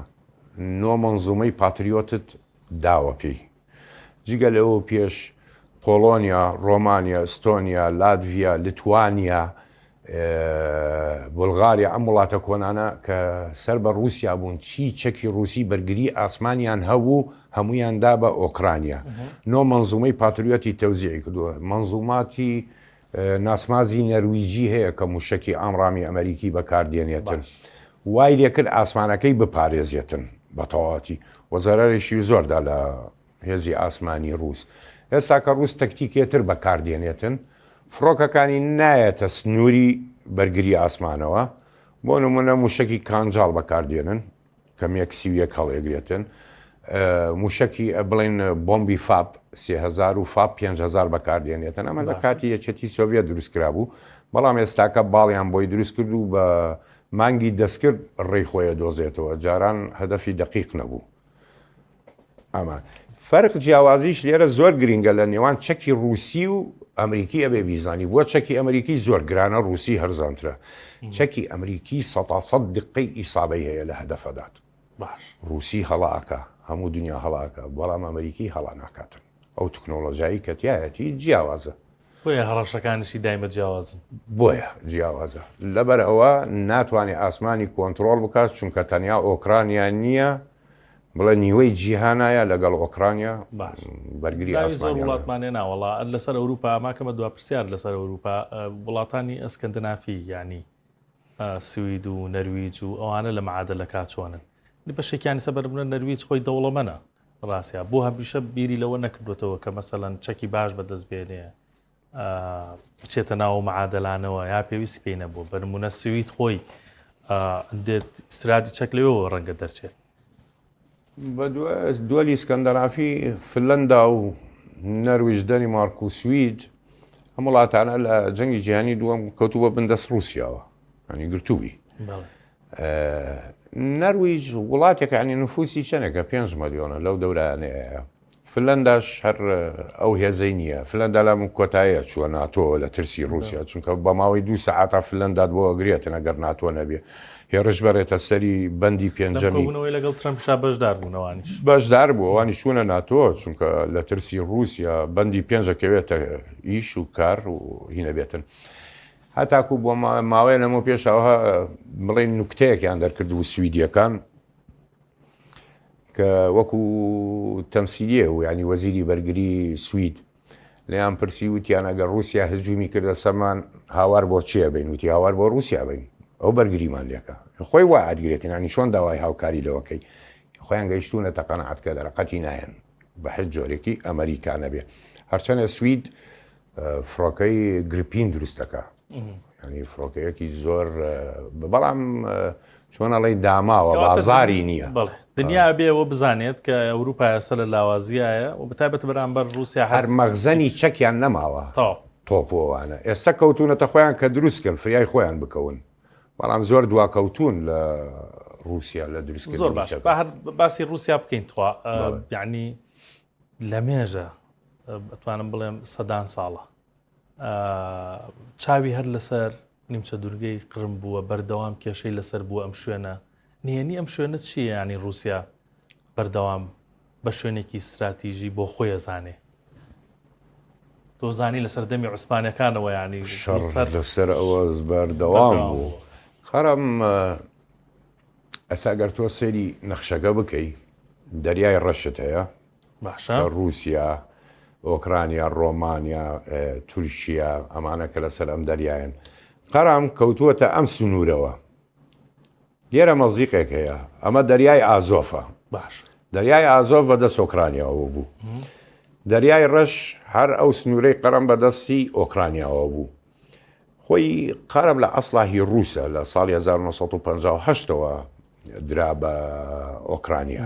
نۆ منزومەی پاتریۆتت داوە پێی جگە لەوە پێش پۆلۆنیا، ڕۆمانیا، ئەستۆنیا، لاتڤیا، لیتوانیا، بولغاریا ئەم وڵاتە کۆنانە کە سەر بە رووسیا بوون چی چەکی رووسی بەرگری ئاسمانیان هەبوو هەمویاندا بە ئۆکرانیا نۆ منزومەی پاتریۆتی تەوزیعی کردووە منزوماتی ناسمازی نەرویجی هەیە کە موشکی ئامڕامی ئەمریکی بەکاردێنێتن وای لێکرد ئاسمانەکەی بپارێزێتن بە تەواوەتی وەزارەرێکی زۆردا لە هێزی ئاسمانی رووس ئێستا کە رووس تەکتیکێتر بەکاردێنێتن فڕۆکەکانی نایەتە سنووری بەرگری ئاسمانەوە بۆ نمونە موشکی کانجاڵ بەکاردێنن کە مێکسیویەک هەڵێگرێتن موشکی بڵێن بۆمبی فاپ 3000 و فاپ 5000 بەکاردێنێتن ئەمە لە کاتی یەکێتی سۆڤێت دروستکرا بوو بەڵام ئێستاکە باڵیان بۆی دروست کرد و بە مانگی دەستکرد ڕێی خۆیە دۆزێتەوە جاران هەدەفی دقیق نەبوو ئەمە فەرق جیاوازیش لێرە زۆر گرینگە لە نێوان چەکی رووسی و ئەمریکی ئەبێ بیزانی بۆ چەکی ئەمریکی زۆر گرانە رووسی هەرزانترە چەکی ئەمریکی 100% دقەی ئیسابەی هەیە لە هەدەفەدات باش رووسی هەڵاکە هەموو دنیا هەڵاکە بەڵام ئەمریکی هەڵا ناکاتن ئەو تکنۆلۆژایی کەتیایەتی جیاوازە بۆیە هەڕەشەکانیشی دایمە جیاوازن بۆیە جیاوازە لەبەر ئەوە ناتوانێت ئاسمانی کۆنتترۆل بکات چونکە تەنیا ئۆکرانیا نییە بڵێ نیوەی جیهانایە لەگەڵ ئۆکرانیا بەرگری زۆر وڵاتمانێ ناوەڵا لەسەر ئەوروپا ئاماکەمە دو پرسیار لەسەر ئەوروپا وڵاتانی ئەسکەندنافی ینی سوید و نەرویج و ئەوانە لە معادلەکە چۆنن بەشێکیانی سەبەربوونە نەرویج خۆی دەوڵەمەنە ڕاستە بۆ هەمیشە بیری لەوە نەکردوێتەوە کە مەسەڵەن چەکی باش بەدەست بێنێ بچێتە ناو معادلانەوە یا پێویستی پێی نەبوو بەنمونە سوید خۆی دێت استرادی چەک لەوەوە ڕەنگە دەرچێت بە دووەلی ئسکەندەنافی فنلەندا و نەرویج دەنیمارک و سوید هەم وڵاتانە لە جەنگی جیهانی دووەم کەوتووە بندەست رووسیاوە ینی گرتووی نەرویج وڵاتێک ینی نفوسی چەنێکە 5 ملیۆنە لەو دەورانەیە فنلەنداش هەر ئەو هێزەی نییە فنلەندا لەم کۆتاییە چووە ناتۆ لە ترسی رووسیا چونکە بە ماوەی 2 سەعاتا فنلەندات بۆ ئەگرێتن ئەگەر ناتۆ نەبێ هێڕش بەڕێتە سەری بەندی پێنجەمی لەگەڵ ترەمپشا بەشدار بوونەوانیش بەشدار بوو ئەوانی چوونە ناتۆ چونکە لە ترسی رووسیا بەندی پێنجەکەوێتە ئیش و کار و هینە بێتن هەتاکو بۆ ماوەیە لەمە پێشەوە بڵێن نوکتەیەکیان دەرکرد و سویدیەکان کە وەکو تەمسیلیە و ینی وەزیری بەرگری سوید لەیان پرسی وتیان ئەگەر رووسیا هجومی کردە سەرمان هاوار بۆ چیە بین وتی هاوار بۆ رووسیا بین ئەو بەرگریمان لێکە خۆی وا ئەدگرێتی نانی چۆن داوای هاوکاری لەوەکەی خۆیان گەیشتونە تەقەنەعەت کە دەرەقەتی نایەن بە هیچ جۆرێکی ئەمریکانە بێ هەرچەنە سوید فڕۆکەی گرپین دروستەکە ینی فڕۆکەیەکی زۆر بەڵام چۆنەڵی داماوە بازاری نییە دنیا بێەوە بزانێت کە ئەوروپا ئێستا لە لاوازیایە و بەتابەت بەرامبەر رووسیا هەر مەغزەنی چەکیان نەماوە تۆپۆوانە ئێستا کەوتونەتە خۆیان کە دروستکەن فریای خۆیان بکەون بەڵام زۆر دواکەوتون لە رووسیا لە دروستکردن زۆر باش باسی رووسیا بکەینتەوە یعنی لە مێژە ئەتوانم بڵێم سەدان ساڵە چاوی هەر لەسەر نیمچە دوورگەی قرم بووە بەردەوام کێشەی لەسەر بووە ئەم شوێنە نهێنی ئەم شوێنە چییە ینی رووسیا بەردەوام بە شوێنێکی استراتیژی بۆ خۆی زانێ تۆزانی لەسەر دەمی عوسپانەکانەوە ینی لەسەر ئەوە بەردەوام بوو خەرم ئەساگەر تۆ سەیری نەخشەکە بکەی دەریای ڕەشت هەیە باشە رووسیا ئۆکرانیا ڕۆمانیا تورکیا ئەمانە کە لەسەر ئەم دەریایەن قەرام کەوتووەتە ئەم سنوورەوە لێرە مەزیقێک هەیە ئەمە دەریای ئازۆفە باش دەریای ئازۆف بەدەست ئۆکرانیاەوە بوو دەریای ڕەش هەر ئەو سنوورەی قەرم بەدەستی ئۆکرانیاەوە بوو خۆی قەرم لە ئەسڵاهی رووسە لە ساڵی 1950ەوە درا بە ئۆکرانیا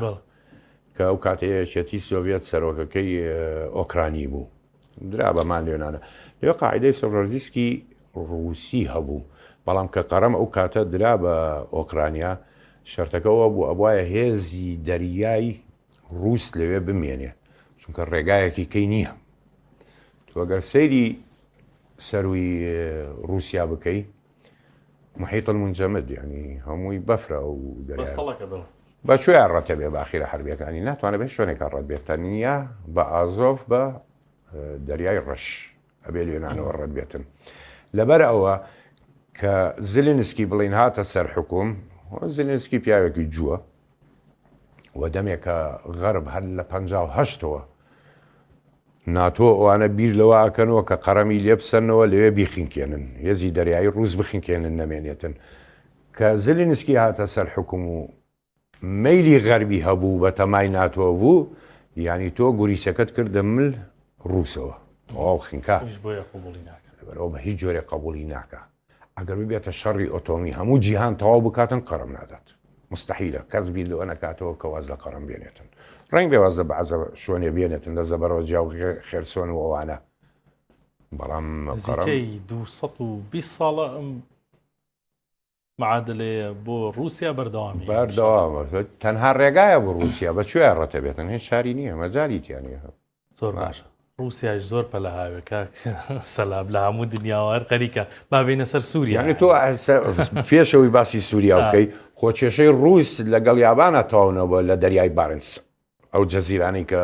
کە ئەو کاتەیە چێتی سۆڤێت سەرۆکەکەی ئۆکرانی بوو درا بەمان لێنانە لێ قاعدەی سۆڤڕۆژیسکی رووسی هەبوو بەڵام کە قەرەم ئەو کاتە درا بە ئۆکرانیا شەرتەکەەوە بوو ئەوایە هێزی دەریای ڕووس لەوێ بمێنێ چونکە ڕێگایەکی کەی نییە تۆگەر سەیری سەروی رووسیا بکەی محیط المنجەمد ینی هەمووی بەفرە و دەریای بەکوێیان ڕەتە بێ باخیرە حربیەکانی ناتوانێت بێت شوێنێکە ڕەت بێت تەنیا بە ئازۆف بە دەریای ڕەش ئەبێ لێنانەوە ڕەت بێتن لەبەر ئەوە کە زلنسکی بڵین هاتە سەر حکوم زلنسکی پیاوێکی جووە و دەمێکە غەرب هەر لە 58ەوە ناتۆ ئەوانە بیر لەوە ئاکەنەوە کە قەرەمی لێ بسەرنەوە لەوێ بیخینکێنن هێزی دەریایی ڕووس بخینکێنن نەمێنێتن کە زلنسکی هاتە سەر حکوم و مەیلی غەربی هەبوو بە تەمای ناتۆ بوو ینی تۆ گوریسەکەت کردە مل ڕووسەوە ئەو خینکە بەرەوە بە هیچ جۆرێک قبولی ناکە ئەگەر ببێتە شەڕی ئۆتۆمی هەموو جیهان تەواو بکاتن قەرەم نادات مستحیلە کەس بیر لەوە نەکاتەوە کە واز لە قەرەم بێنێتن ڕنگ بێوازە بە عەزە شوێنێ بێنێتن لە زەبەرەوە جیاو خێرسۆن و ئەوانە بەڵام قەرەم 220 ساڵە ئەم معادلەیە بۆ رووسیا بەردەوامی بەردەوامە تەنها ڕێگایە بۆ رووسیا بەکوێ ڕەتە بێتن هیچ شاری نییە مەجای تیانە زۆر باشە رووسیاش زۆر پەلە هاوێکە سەلام لە هەموو دنیاوار خەریکە بابینە سەر سووریا یعنی تۆ پێشەوەی باسی سووریا بکەی خۆکێشەی ڕووس لەگەڵ یابانە تاونەوە لە دەریای بارنس ئەو جەزیرانی کە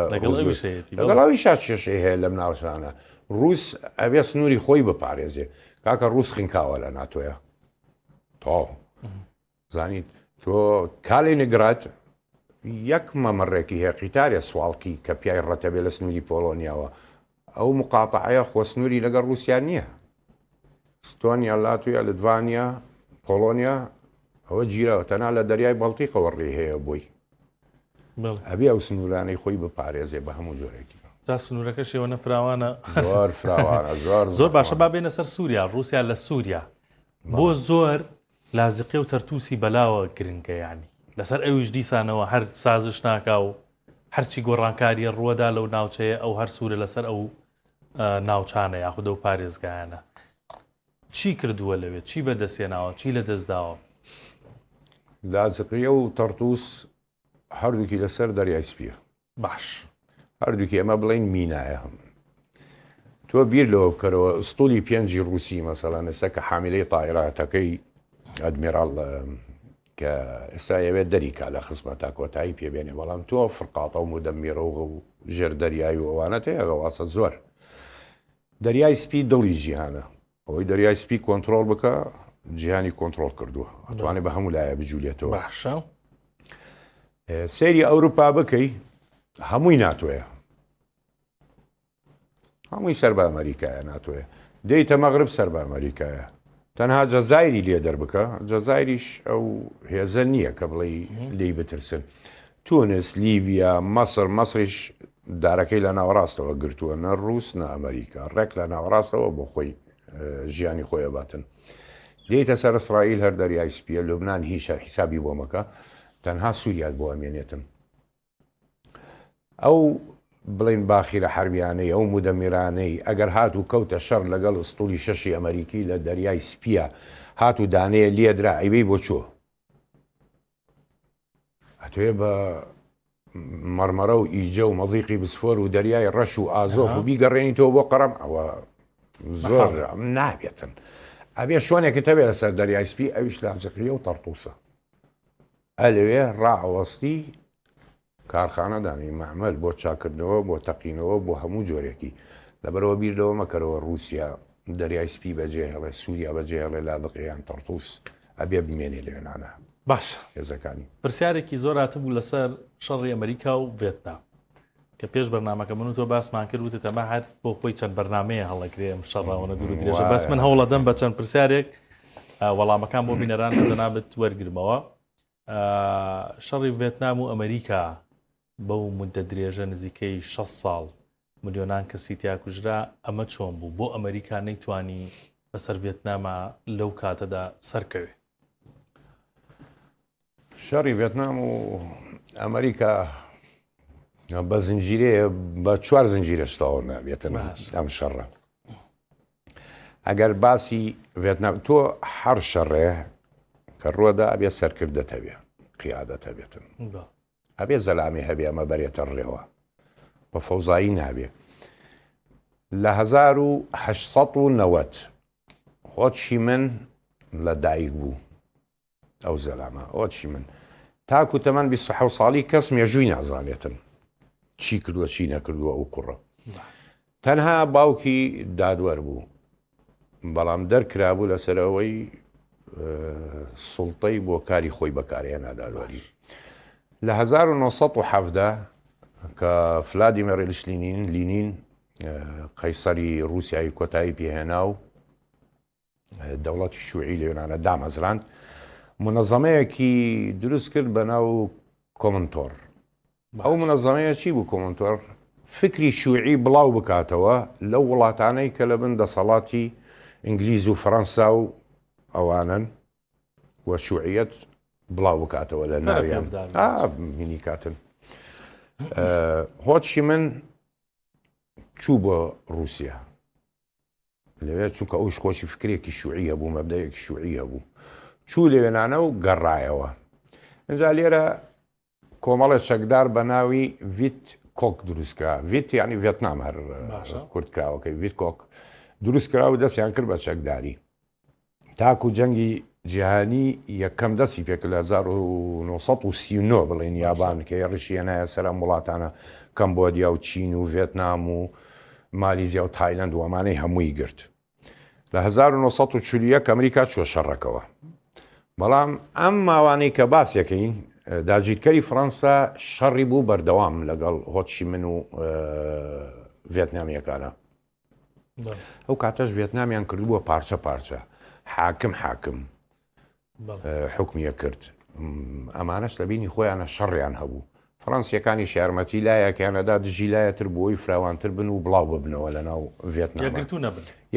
لەگەڵاوی شاد کێشەی هەیە لەم ناوچانە ڕووس ئەبێ سنووری خۆی بپارێزێ کاکە ڕووس خینکاوە لە ناتۆیە تاو زانیت تۆ کالینگراد یەک مەمەڕێکی هەیە قیتارێ سواڵکی کە پیای ڕەتە بێ لە سنووری پۆلۆنیاوە ئەو مقاتعەیە خۆ سنووری لەگەڵ رووسیا نییە ستۆنیا لاتویا لتڤانیا پۆلۆنیا ئەوە جیرەوە تەنها لە دەریای بەڵتیقەوە ڕێ هەیە بۆی ئەبێ ئەو سنوورانەی خۆی بپارێزێ بە هەموو جۆرێکی جا سنوورەکە شێوەنە فراوانە زۆر فراوانە زۆر باشە با بێنە سەر سووریا رووسیا لە سووریا بۆ زۆر لازقێ و تەرتوسی بەلاوە گرنگە یانی لەسەر ئەویش دیسانەوە هەر سازش ناکا و هەرچی گۆڕانکاریە ڕووەدا لەو ناوچەیە ئەو هەر سوورە لەسەر ئەو ناوچانە یاخودە و پارێزگایانە چی کردووە لەوێ چی بەدەستێناوە چی لە دەستداوە لازقیە و تەرتوس هەردووکی لەسەر دەریای سپیە باش هەردووکی ئەمە بڵین مینایە هەم تۆ بیر لەوە بکەرەوە ئستولی پێنجی رووسی مەسەڵەن ئێستا کە حامیلەی تایراتەکەی ئەدمیراڵ کە ئێستا ئەوێت دەریکا لە خزمەتا کۆتایی پێبێنێ بەڵام تۆ فرقاتە و مودەمیرەوە و ژێر دەریایی و ئەوانە هەیەواسە زۆر دەریای سپی دڵی جیهانە ئەوەی دەریای سپی کۆنتترۆل بکە جیهانی کۆنتترۆل کردووە ئەتوانێت بە هەموو لایە بجوولێتەوە باشە سەیری ئەوروپا بکەی هەمووی ناتۆیە هەمووی سەر بە ئەمریکایە ناتۆیە دەیتە مەغرب سەر بە ئەمریکایە تەنها جەزایری لێ دەربکە جەزایریش ئەو هێزە نییە کە بڵێ لی بترسن تونس لیبیا مەسر مەسریش دارەکەی لە ناوەڕاستەوە گرتووە نە ڕووس نە ئەمریکا ڕێک لە ناوەڕاستەوە بۆ خۆی ژیانی خۆیە باتن دێتە سەر ئیسرائیل هەر دەریای سپیە لوبنان هیچ حیسابی بۆ مەکە تەنها سووریات بۆ ئەمێنێتن ئەو بڵین باخیرە حربیانەی ئەو مودەمیرانەی ئەگەر هات و کەوتە شەڕ لەگەڵ ئستولی شەشی ئەمریکی لە دەریای سپیە هات و دانەیە لێدرا ئەیبەی بۆ چۆ ئەتوێ بە مەرمەرە و ئیجە و مەڵیقی بسفۆر و دەریای ڕەش و ئازۆف و بیگەڕێنی تۆ بۆ قەرەم ئەوە زۆر نابێتن ئەبێ شوێنێکت هەبێ لەسەر دەریای سپی ئەویش لازقیە و تەرتووسە ئەلوێ ڕائوەستی کارخانەدانی مەعمەل بۆ چاکردنەوە بۆ تەقینەوە بۆ هەموو جۆرێکی لەبەرەوە بیر لەوە مەکەرەوە رووسیا دەریای سپی بەجێ هەڵێ سووریا بەجێ هەڵێ لادقیان تەرتووس ئەبێ بمێنێ لەوێنانە باش هێزەکانی پرسیارێکی زۆر هاتبوو لەسەر شەڕی ئەمریکا و ڤێتنام کە پێش بەرنامەکە من و تۆ باسمان کرد وتە تەمە هەر بۆ خۆی چەند بەرنمەیە هەڵەگرێ ئەم شەڕاوەنە دوور درێژە بەس من هەوڵە دەم بە چەند پرسیارێک وەڵامەکان بۆ بینەران دەنابێت وەرگرمەوە شەڕی ڤێتنام و ئەمریکا بەو مدە درێژە نزیکەی 6 ساڵ ملیۆنان کەسی تیا کوژرا ئەمە چۆن بوو بۆ ئەمریکا نەیتوانی بەسەر ڤێتنامە لەو کاتەدا سەرکەوێ شەڕی ڤێتنام و ئەمریکا بە زنجیرەیە بە 4 زنجیرە شتاوە نابێتن ئەم شەڕە ئەگەر باسی ڤێتنام تۆ هەر شەڕێ کە ڕۆدا ئەبێ سەرکردت هەبێ قیادەت هەبێتن ئەبێ زەلامی هەبێ ئەمە بەرێتە ڕێوە بە فەوزایی نابێ لە 1990 خۆچی من لە دایک بوو ئەو زەلامە ئۆچی من تاکو تەمەەن 27 ساڵی کەس مێژووی نازانێتن چی کردووە چی نەکردووە ئەو کوڕە تەنها باوکی دادوەر بوو بەڵام دەرکرابوو لەسەرەوەی سوڵتەی بۆ کاری خۆی بەکارهێنا دادوەری لە 1970 کە ڤلادیمیر ئیلیچ لینین قەیسەری رووسیایی کۆتایی پێهێنا و دەوڵەتی شوعی لە یۆنانە دامەزراند منەظەمەیەکی دروست کرد بە ناو کۆمنتۆر ئەو منەظەمەیە چی بوو کۆمنتۆر فکری شوعی بڵاو بکاتەوە لەو وڵاتانەی کە لە بن دەسەڵاتی ئینگلیز و فەڕەنسا و ئەوانن وە شوعیەت بڵاو بکاتەوە لە ناویان مینی کاتن هۆچی من چوو بۆ رووسیا لەوێ چونکە ئەوش خۆشی فکرێکی شوعی هەبوو مەبدەیەکی شوعی هەبوو چوو لەوێنانە و گەڕایەوە اینجا لێرە کۆمەڵە چەکدار بە ناوی ڤیت کۆک دروستکرا ڤیت یعنی ڤێتنام هەر کورتکراوەکەی ڤیت کۆک دروستکرا و دەستیان کرد بە چەکداری تاکو جەنگی جیهانی یەکەم دەستی پێکرد لە 1939 بڵێن یابان کە ڕشیەنایە سەرم وڵاتانە کەمبۆدیا و چین و ڤێتنام و مالیزیا و تایلەند و ئەمانەی هەمووی گرت لە 1940 ئەمریکا چوە شەڕەکەوە بەڵام ئەم ماوانەی کە باسیەکەین داگیرکەری فەڕەنسا شەڕی بوو بەردەوام لەگەڵ هۆچی من و ڤێتنامیەکانە ئەو کاتەش ڤێتنامیان کردبووە پارچە پارچە حاکم حکمیە کرد ئەمانەش لە بینی خۆیانە شەڕیان هەبوو فەڕەنسیەکانی یارمەتی لایەکیانەدا دژی لایەتر بۆی فراوانتر بن و بڵاو ببنەوە لە ناو ڤێتنام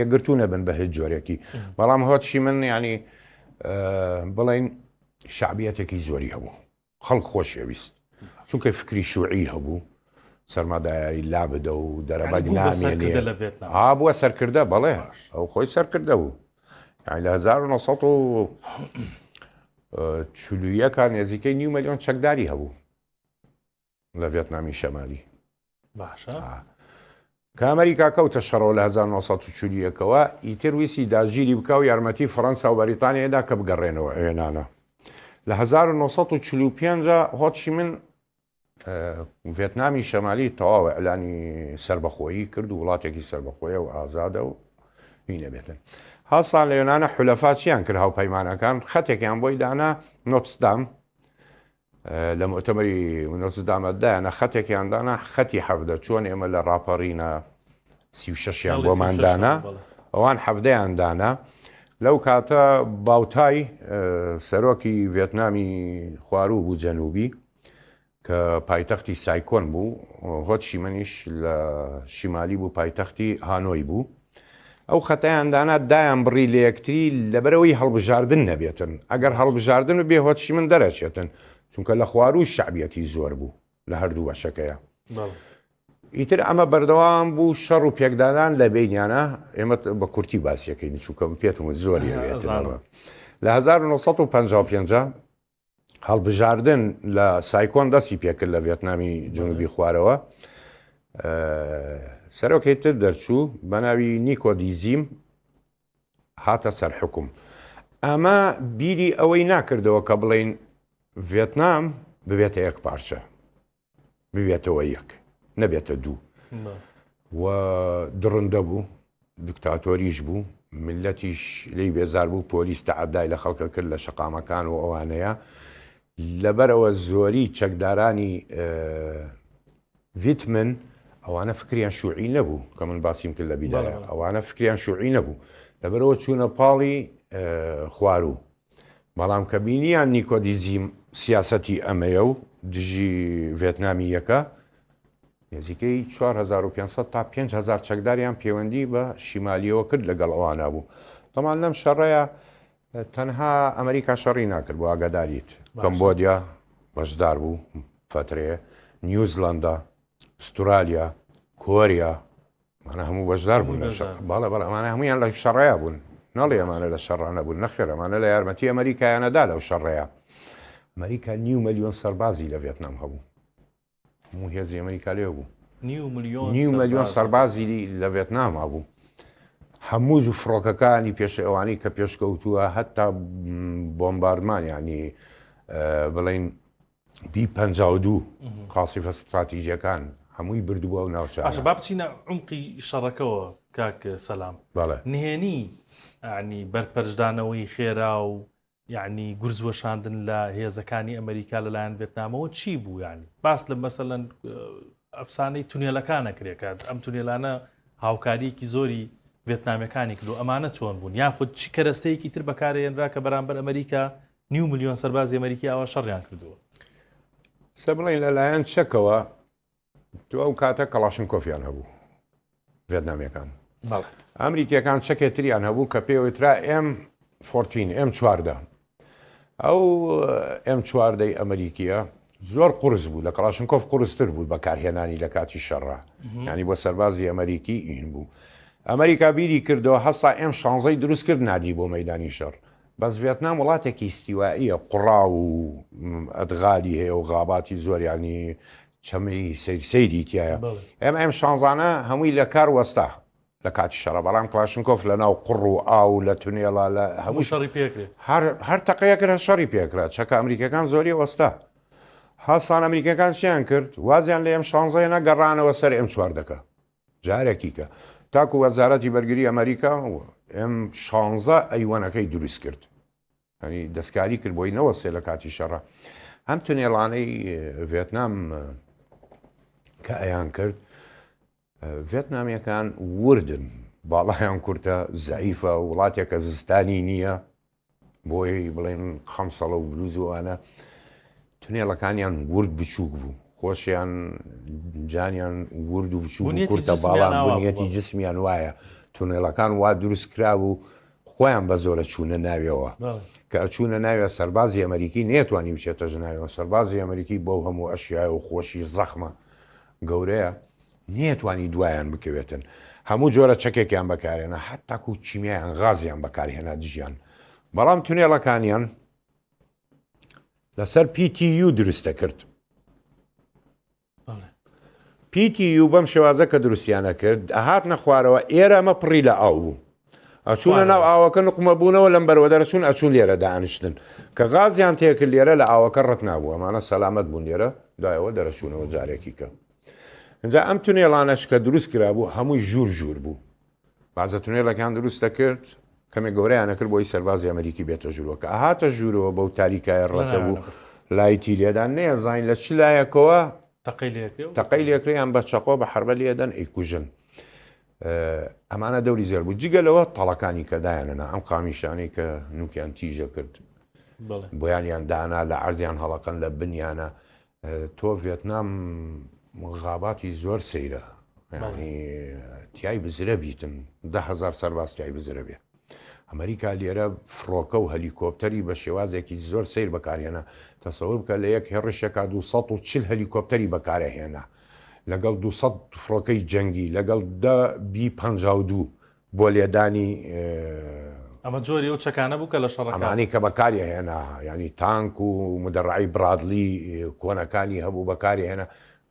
یەکگرتو نەبن بە هیچ جۆرێکی بەڵام هۆچی من ینی بڵێن شعبیەتێکی زۆری هەبوو خەڵک خۆشەویست چونکە فکری شوعی هەبوو سەرمادایاری لا بدە و دەرەبەگ نامێنێ بووە سەرکردە بەڵێ ئەو خۆی سەرکردە بوو لە 1940 کان نێزیکەی 9 ملیۆن چەکداری هەبوو لە ڤێتنامی شەمالی کە ئەمریکا کەوتە شەڕەوە لە 1940ەوە ئیتر ویسی داگیری بکە و یارمەتی فەڕەنسا و بەریتانیادا کە بگەڕێنەوە هێنانە لە 1945 هۆچی من ڤێتنامی شەمالی تەواوە ئەلانی سربەخۆیی کرد و وڵاتێکی سربەخۆیە و ئازادە و بینە بێتن هەڵسان لە یۆنانە حولەفاچیان کرد هاوپەیمانەکان خەتێکیان بۆی دانا نۆتسدام لە مؤتەمەری نۆتسدامەدایانە خەتێکیان دانا خەتی حەفدە چۆن ئێمە لە ڕاپەڕینە 36یان بۆماندانا ئەوان حەفدەیان دانا لەو کاتە باوتای سەرۆکی ڤێتنامی خواروو بوو جەنوبی کە پایتەختی سایکۆن بوو هۆچی منیش لە شیمالی بوو پایتەختی هانۆی بوو ئەو خەتەیان دانا دایان بڕی لە یەکتری لەبەرەوەی هەڵبژاردن نەبێتن ئەگەر هەڵبژاردن بێ هۆچی من دەرەچێتن چونکە لە خواروو شعبیەتی زۆر بوو لە هەردوو بەشەکەیە ئیتر ئەمە بەردەوام بوو شەڕ و پێکدادان لە بینیانە ئێمە بە کورتی باسیەکەین چونکە پێتم زۆری هەبێتەوە لە 1955 هەڵبژاردن لە سایکۆن دەستی پێکرد لە ڤێتنامی جنوبی خوارەوە سەرۆکەی تر دەرچوو بە ناوی نیکۆدیزیم هاتە سەر حکوم ئەمە بیری ئەوەی ناکردەوە کە بڵێن ڤێتنام ببێتە یەک پارچە ببێتەوە یەک نەبێتە دوو و درڕندە بوو دکتاتۆریش بوو ملەتیش لی بێزار بوو پۆلیس تەعەدای لە خەڵکە کرد لە شەقامەکان و ئەوانەیە لەبەرەوە زۆری چەکدارانی ڤیتمن ئەوانە فکریان شوعی نەبوو کە من باسیم کرد لە بیدایە ئەوانە فکریان شوعی نەبوو لەبەرەوە چوونە پاڵی خواروو بەڵام کە بینیان نیکۆدیزیم سیاسەتی ئەمەیە و دژی ڤێتنامی یەکە نزیکەی 4500 تا 5000 چەکداریان پەیوەندی بە شیمالیەوە کرد لەگەڵ ئەوانە بوو تەمان لەم شەڕەیە تەنها ئەمریکا شەڕی ناکرد بۆ ئاگاداریت کەمبۆدیا بەشدار بوو فترەیە نیوزلەندا ئوسترالیا کۆریا ئەمانە هەموو بەشدار بوون بەڵێ ئەمانە هەمویان لە شەڕەیە بوون نەڵێ ئەمانە لە شەڕانە بوون نەخێر ئەمانە لە یارمەتی ئەمریکایانەدا لەو شەڕەیە ئەمریکا 9 ملیۆن سەربازی لە ڤێتنام هەبوو هەموو هێزی ئەمریکا لێ بوو 9 ملیۆن سەربازی لە ڤێتنام هەبوو هەموو فڕۆکەکانی پێش ئەوانی کە پێشکەوتووە هەتا بۆمباردمان ینی بڵین B-52 قاسیفە استراتیژیەکان هەمووی بردووە و ناوچە با بچینە عمقی شەڕەکەەوە کاک سەلام نهێنی ینی بەرپەرشدانەوەی خێرا و یعنی گورزوەشاندن لە هێزەکانی ئەمریکا لەلایەن ڤێتنامەوە چی بوو ینی باس لە مەسەلەن ئەفسانەی تونێلەکانە کرێکات ئەم تونێلانە هاوکاریەکی زۆری ڤێتنامەکانی کردو ئەمانە چۆن بوون یاخود چی کەرەستەیەکی تر بەکارهێنرا کە بەرامبەر ئەمریکا 9 ملیۆن سەربازی ئەمریکی ئاوا شەڕیان کردووە سە بڵین لەلایەن چەکەوە تو ئەو کاتە کەڵاشنکۆفیان هەبوو ڤێتنامیەکان ئەمریکیەکان چەکێتریان هەبوو کە پێوترا M14 M14 ئەو M14 ئەمریکیە زۆر قورس بوو لە کەڵاشنکۆف قورستر بوو بەکارهێنانی لە کاتی شەڕە ینی بۆ سەربازی ئەمریکی ئین بوو ئەمریکا بیری کردەوە هەستا M16 دروست کرد نردی بۆ مەیدانی شەڕ بەس ڤێتنام وڵاتێکی ئیستیوائیە قوڕا و ئەدغالی هەیە و غاباتی زۆر ینی چەمەی سەیری تایە M16 هەمووی لە کار وەستا لە کاتی شەڕە بەڵام کڵاشنکۆف لە ناو قوڕ و ئاو لە تونێڵە لە هەموو شەڕی پێکرێت هەر تەقەیەکرا شەڕی پێکرا چەکە ئەمریکەکان زۆری وەستا هەسان ئەمریکەکان چیان کرد وازیان لە M16 نەگەڕانەوە سەر M14 جارێکی کە تاکو وەزارەتی بەرگری ئەمریکا M16 ئەیوانەکەی دروست کرد ینی دەستکاری کرد بۆی نەوەسێ لە کاتی شەڕە ئەم تونێڵانەی ڤێتنام کە ئەیان کرد ڤێتنامیەکان وردن باڵایان کورتە زەعیفە وڵاتێکە زستانی نییە بۆی بڵێن خەمسەڵە و بلوزوانە تونێڵەکانیان ورد بچووک بوو خۆشیان جانیان ورد و بچوو کورتە باڵان بنیەتی جسمیان وایە تونێڵەکان وا دروست کرا بوو خۆیان بە زۆرە چوونە ناویەوە کە ئەچوونە ناوێ سەربازی ئەمریکی نێتوانی بچێتە ژناویەوە سەربازی ئەمریکی بەو هەموو ئەشیای و خۆشی زەخمە گەورەیە نێتوانی دوایان بکەوێتن هەموو جۆرە چەکێکیان بەکارێنە حتاکو چیمیان غازیان بەکارهێنا دژیان بەڵام تونێڵەکانیان لەسەر PTU دروستە کرد PTU بەم شێوازە کە دروستیانە کرد ئەهات نەخوارەوە ئێرە ئەمە پڕی لە ئاو بوو ئەچوونە ناو ئاوەکە نقمە بوونەوە لەم بەرەوە دەرەچوون ئەچوون لێرە دانیشتن کە غازیان تێکرد لێرە لە ئاوەکە ڕەت نابوو ئەمانە سەلامەت بوون لێرە دایەوە دەرەچوونەوە جارێکی کە اینجا ئەم تونێڵانەش کە دروست کرابوو هەمووی ژوور بوو بازە تونێڵەکان دروستە کرد کەمێک گەورەیانە کرد بۆی سەربازی ئەمریکی بێتە ژوورەوە کە ئاهاتە ژوورەوە بەو تاریکایە ڕەتە بوو لایتی لێدان نێزانین لە چ لایەکەوە تەقەی لێکریان بە چەقۆ بە حربە لێدەن ئەیکوژن ئەمانە دەوری زێر بوو جگەلەوە تەڵەکانی کەدایانەنا ئەم قامیشانەی کە نوکیان تیژە کرد بۆیانیان دانا لە عەرزیان هەڵەقن لە بنیانە تۆ ڤێتنام غاباتی زۆر سەیرە ینی تیای بزرە بیتن 10,000 سەرباز تیای بزرە بێ ئەمریکا لێرە فڕۆکە و هەلیکۆپتەری بە شێوازێکی زۆر سیر بەکارهێنا تەسەوور بکە لە یەک هێڕشێکا 240 هەلیکۆپتەری بەکارەهێنا لەگەڵ 200 فڕۆکەی جەنگی لەگەڵ B-52 بۆ لێدانی ئەمە جۆری ئەو چەکانە بوو کە لە شەڕەکانی کە بەکارهێنا ینی تانک و مدەڕعی برادلی کۆنەکانی هەبوو بەکارهێنا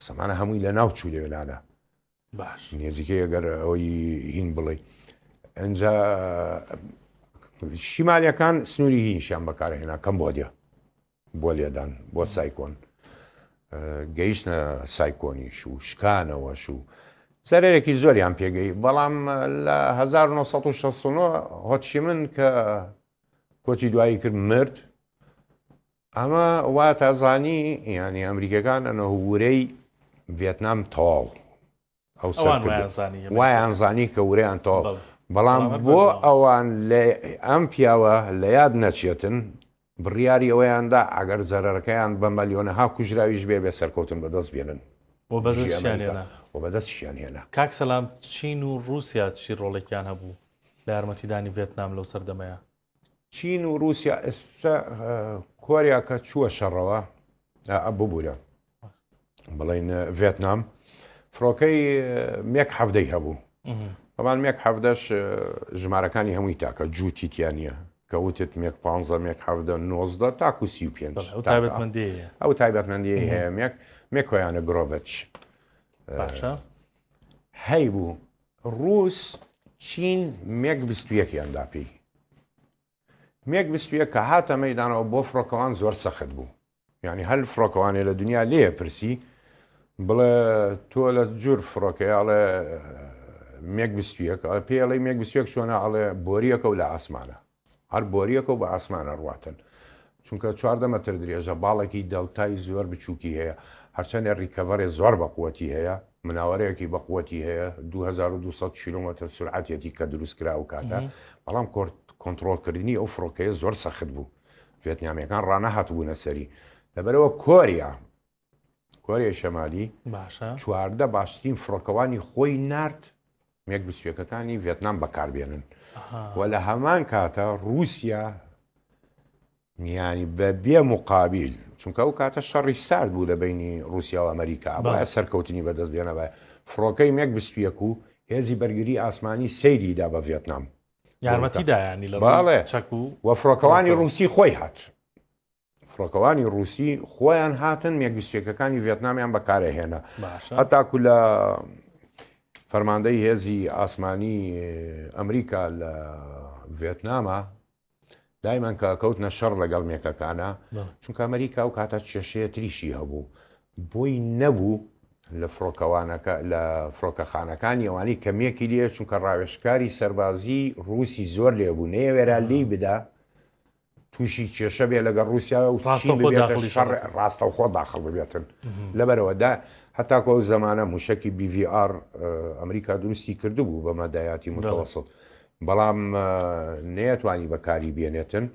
سەمانە هەمووی لە ناو چوو لێوێنانە باش نێزیکەی ئەگەر ئەوەی هین بڵێ ئەنجا شیمالیەکان سنووری هینشیان بەکارهێنا کەمبۆدیا بۆ لێدان بۆ سایکۆن گەیشتە سایکۆنیش و شکانەوەش و سەرێکی زۆریان پێگەی بەڵام لە 1969 هۆچی من کە کۆچی دوایی کرد مرد ئەمە وا تازانی ینی ئەمریکەکان ئەنەهورەی ڤێتنام تەواو ئەو وایانزانی کە ورەیان تەواو بەڵام بۆ ئەوان ئەم پیاوە لە یاد نەچێتن بڕیاری ئەوەیاندا ئەگەر زەرەرەکەیان بە مەلیۆنەها کوژراویش بێ سەرکەوتن بەدەست بێنن و بەدەستیان هێنا کاک سەلام چین و رووسیا چی ڕۆڵێکیان هەبوو لە یارمەتیدانی ڤێتنام لەو سەردەمەیە چین و رووسیا ئێستا کۆریا کە چووە شەڕەوە ببوورە بڵین ڤێتنام فڕۆکەی مێک هەفتەی هەبوو طبعا مێک حەفدەش ژمارەکانی هەمووی تاکە جووتی تیانە کەوتت مێک 15 مێک حەفدە 19 تاکو 35 ئەو تایبەتمەندی ئەو تایبەتمەندی هەیە مێک خۆیانە گرۆڤەچ باشە هەی بوو ڕووس چین مێک 21یان داپی مێک 21 کە هاتە مەیدانەوە بۆ فڕۆکەوان زۆر سەخت بوو یعنی هەر فڕۆکەوانێ لە دنیا لێ پرسی بڵێ تۆ لە جور فڕۆکەیاڵێ مێک 21 پێڵی مێک 21 چۆنە ئەڵێ بۆریەکە و لە ئاسمانە هەر بۆریەکە و بە ئاسمانە ڕواتن چونکە 14 مەتر درێژە باڵێکی دەڵتای زۆر بچووکی هەیە هەرچەندە ڕیکەڤەرێ زۆر بەقوەتی هەیە مناوەرەیەکی بەقوەتی هەیە 2200 کیلومتر سرعەتێتی کە دروست کرا و کاتە بەڵام کۆنتڕۆلکردنی ئەو فڕۆکەیە زۆر سەخت بوو ڤێتنامیەکان ڕانەهات بوونە سەری لەبەرەوە کۆریای شەمالی باشە 14 باشترین فڕۆکەوانی خۆی نارد مێک 21ەکانی ڤێتنام بەکاربێنن و لە هەمان کاتە رووسیا میانی بە بێ مقابل چونکە ئەو کاتە شەڕی سارد بوو لە بینی رووسیا و ئەمریکا باە سەرکەوتنی بەدەست بێنەوە فڕۆکەی مێک 21 و هێزی بەرگری ئاسمانی سەیریدا بە ڤێتنام یارمەتیدایانی لە باڵێ چەک و و فڕۆکەوانی رووسی خۆی هات فڕۆکەوانی رووسی خۆیان هاتن مێک 21ەکانی ڤێتنامیان بەکارەهێنا هەتاکو لە فەرماندەی هێزی ئاسمانی ئەمریکا لە ڤێتنامە دایمان کە کەوتنە شەڕ لەگەڵ مێکەکانە چونکە ئەمریکا و کاتە کێشەیە تریشی هەبوو بۆی نەبوو لە فڕۆکەوانەکە لە فڕۆکەخانەکانی ئەوانی کە مێکی لێ چونکە ڕاوێشکاری سەربازی رووسی زۆر لێبوو نەیەوێرا لی بدا تووشی کێشە بێ لەگەڵ رووسیا و ڕاستە و خۆ داخڵ ببێتن لەبەرەوەدا هەتاکو ئەو زەمانە موشکی BVR ئەمریکا دروستی کرده بوو بە مەدایاتی متوسط بەڵام نەیەتوانی بەکاری بێنێتن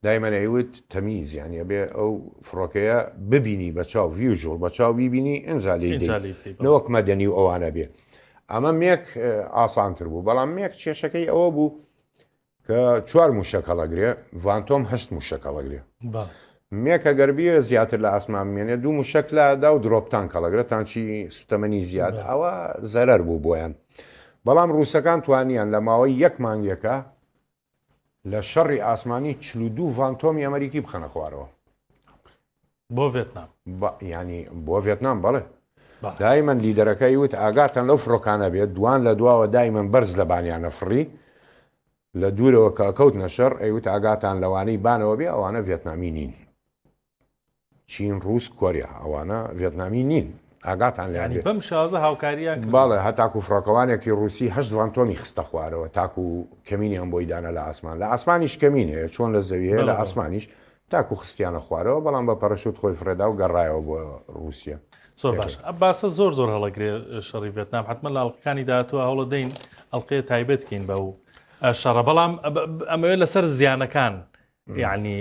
دایمەنە ئەیوت تەمیز یانە بێ ئەو فڕۆکەیە ببینی بە چاو ڤیژۆڵ بە چاو بیبینی ئەنجا لێ نەوەک مەدەنی و ئەوانە بێ ئەمە مێک ئاسانتر بوو بەڵام مێک کێشەکەی ئەوە بوو کە 4 موشک هەڵەگرێ ڤانتۆم 8 موشک هەڵەگرێ مێکە گەربیە زیاتر لە ئاسمان مێنێ 2 موشک لادا و درۆپتان کەڵەگرێت تانچی سوتەمەنی زیاد ئەوە زەرەر بوو بۆیان بەڵام ڕووسەکان توانیان لە ماوەی 1 مانگێکە لە شەڕی ئاسمانی 42 ڤانتۆمی ئەمریکی بخەنە خوارەوە بۆ ڤێتنام ینی بۆ ڤێتنام بەڵێ دایمەن لیدەرەکەی وت ئاگاتان لەو فڕۆکانە بێت دوان لە دواوە دایمەن بەرز لە بانیانە فڕی لە دوورەوە کە کەوت نەشەر ئەیوت ئاگاتان لەوانەی بانەوە بێ ئەوانە ڤێتنامی نین چین ڕووس کۆریا ئەوانە ڤێتنامی نین ئاگاتان لێ بەم شازە هاوکاریان باڵێ هەتاکو فڕۆکەوانێکی رووسی 8 ڤانتۆمی خستە خوارەوە تاکو کەمینیان بۆی دانە لە ئاسمان لە ئاسمانیش کەمین هەیە چۆن لە زەوی هەیە لە ئاسمانیش تاکو خستیانە خوارەوە بەڵام بە پەرەشوت خۆی فرێدا و گەڕایەوە بۆ رووسیا زۆر باش باسە زۆر هەڵەگرێ شەڕی ڤێتنام حتممە لە ئەڵلقەکانی داهاتوە هەوڵە دەین ئەڵلقەیە تایبەتکەین بە و شەڕە بەڵام ئەمەوێت لەسەر زیانەکان یعنی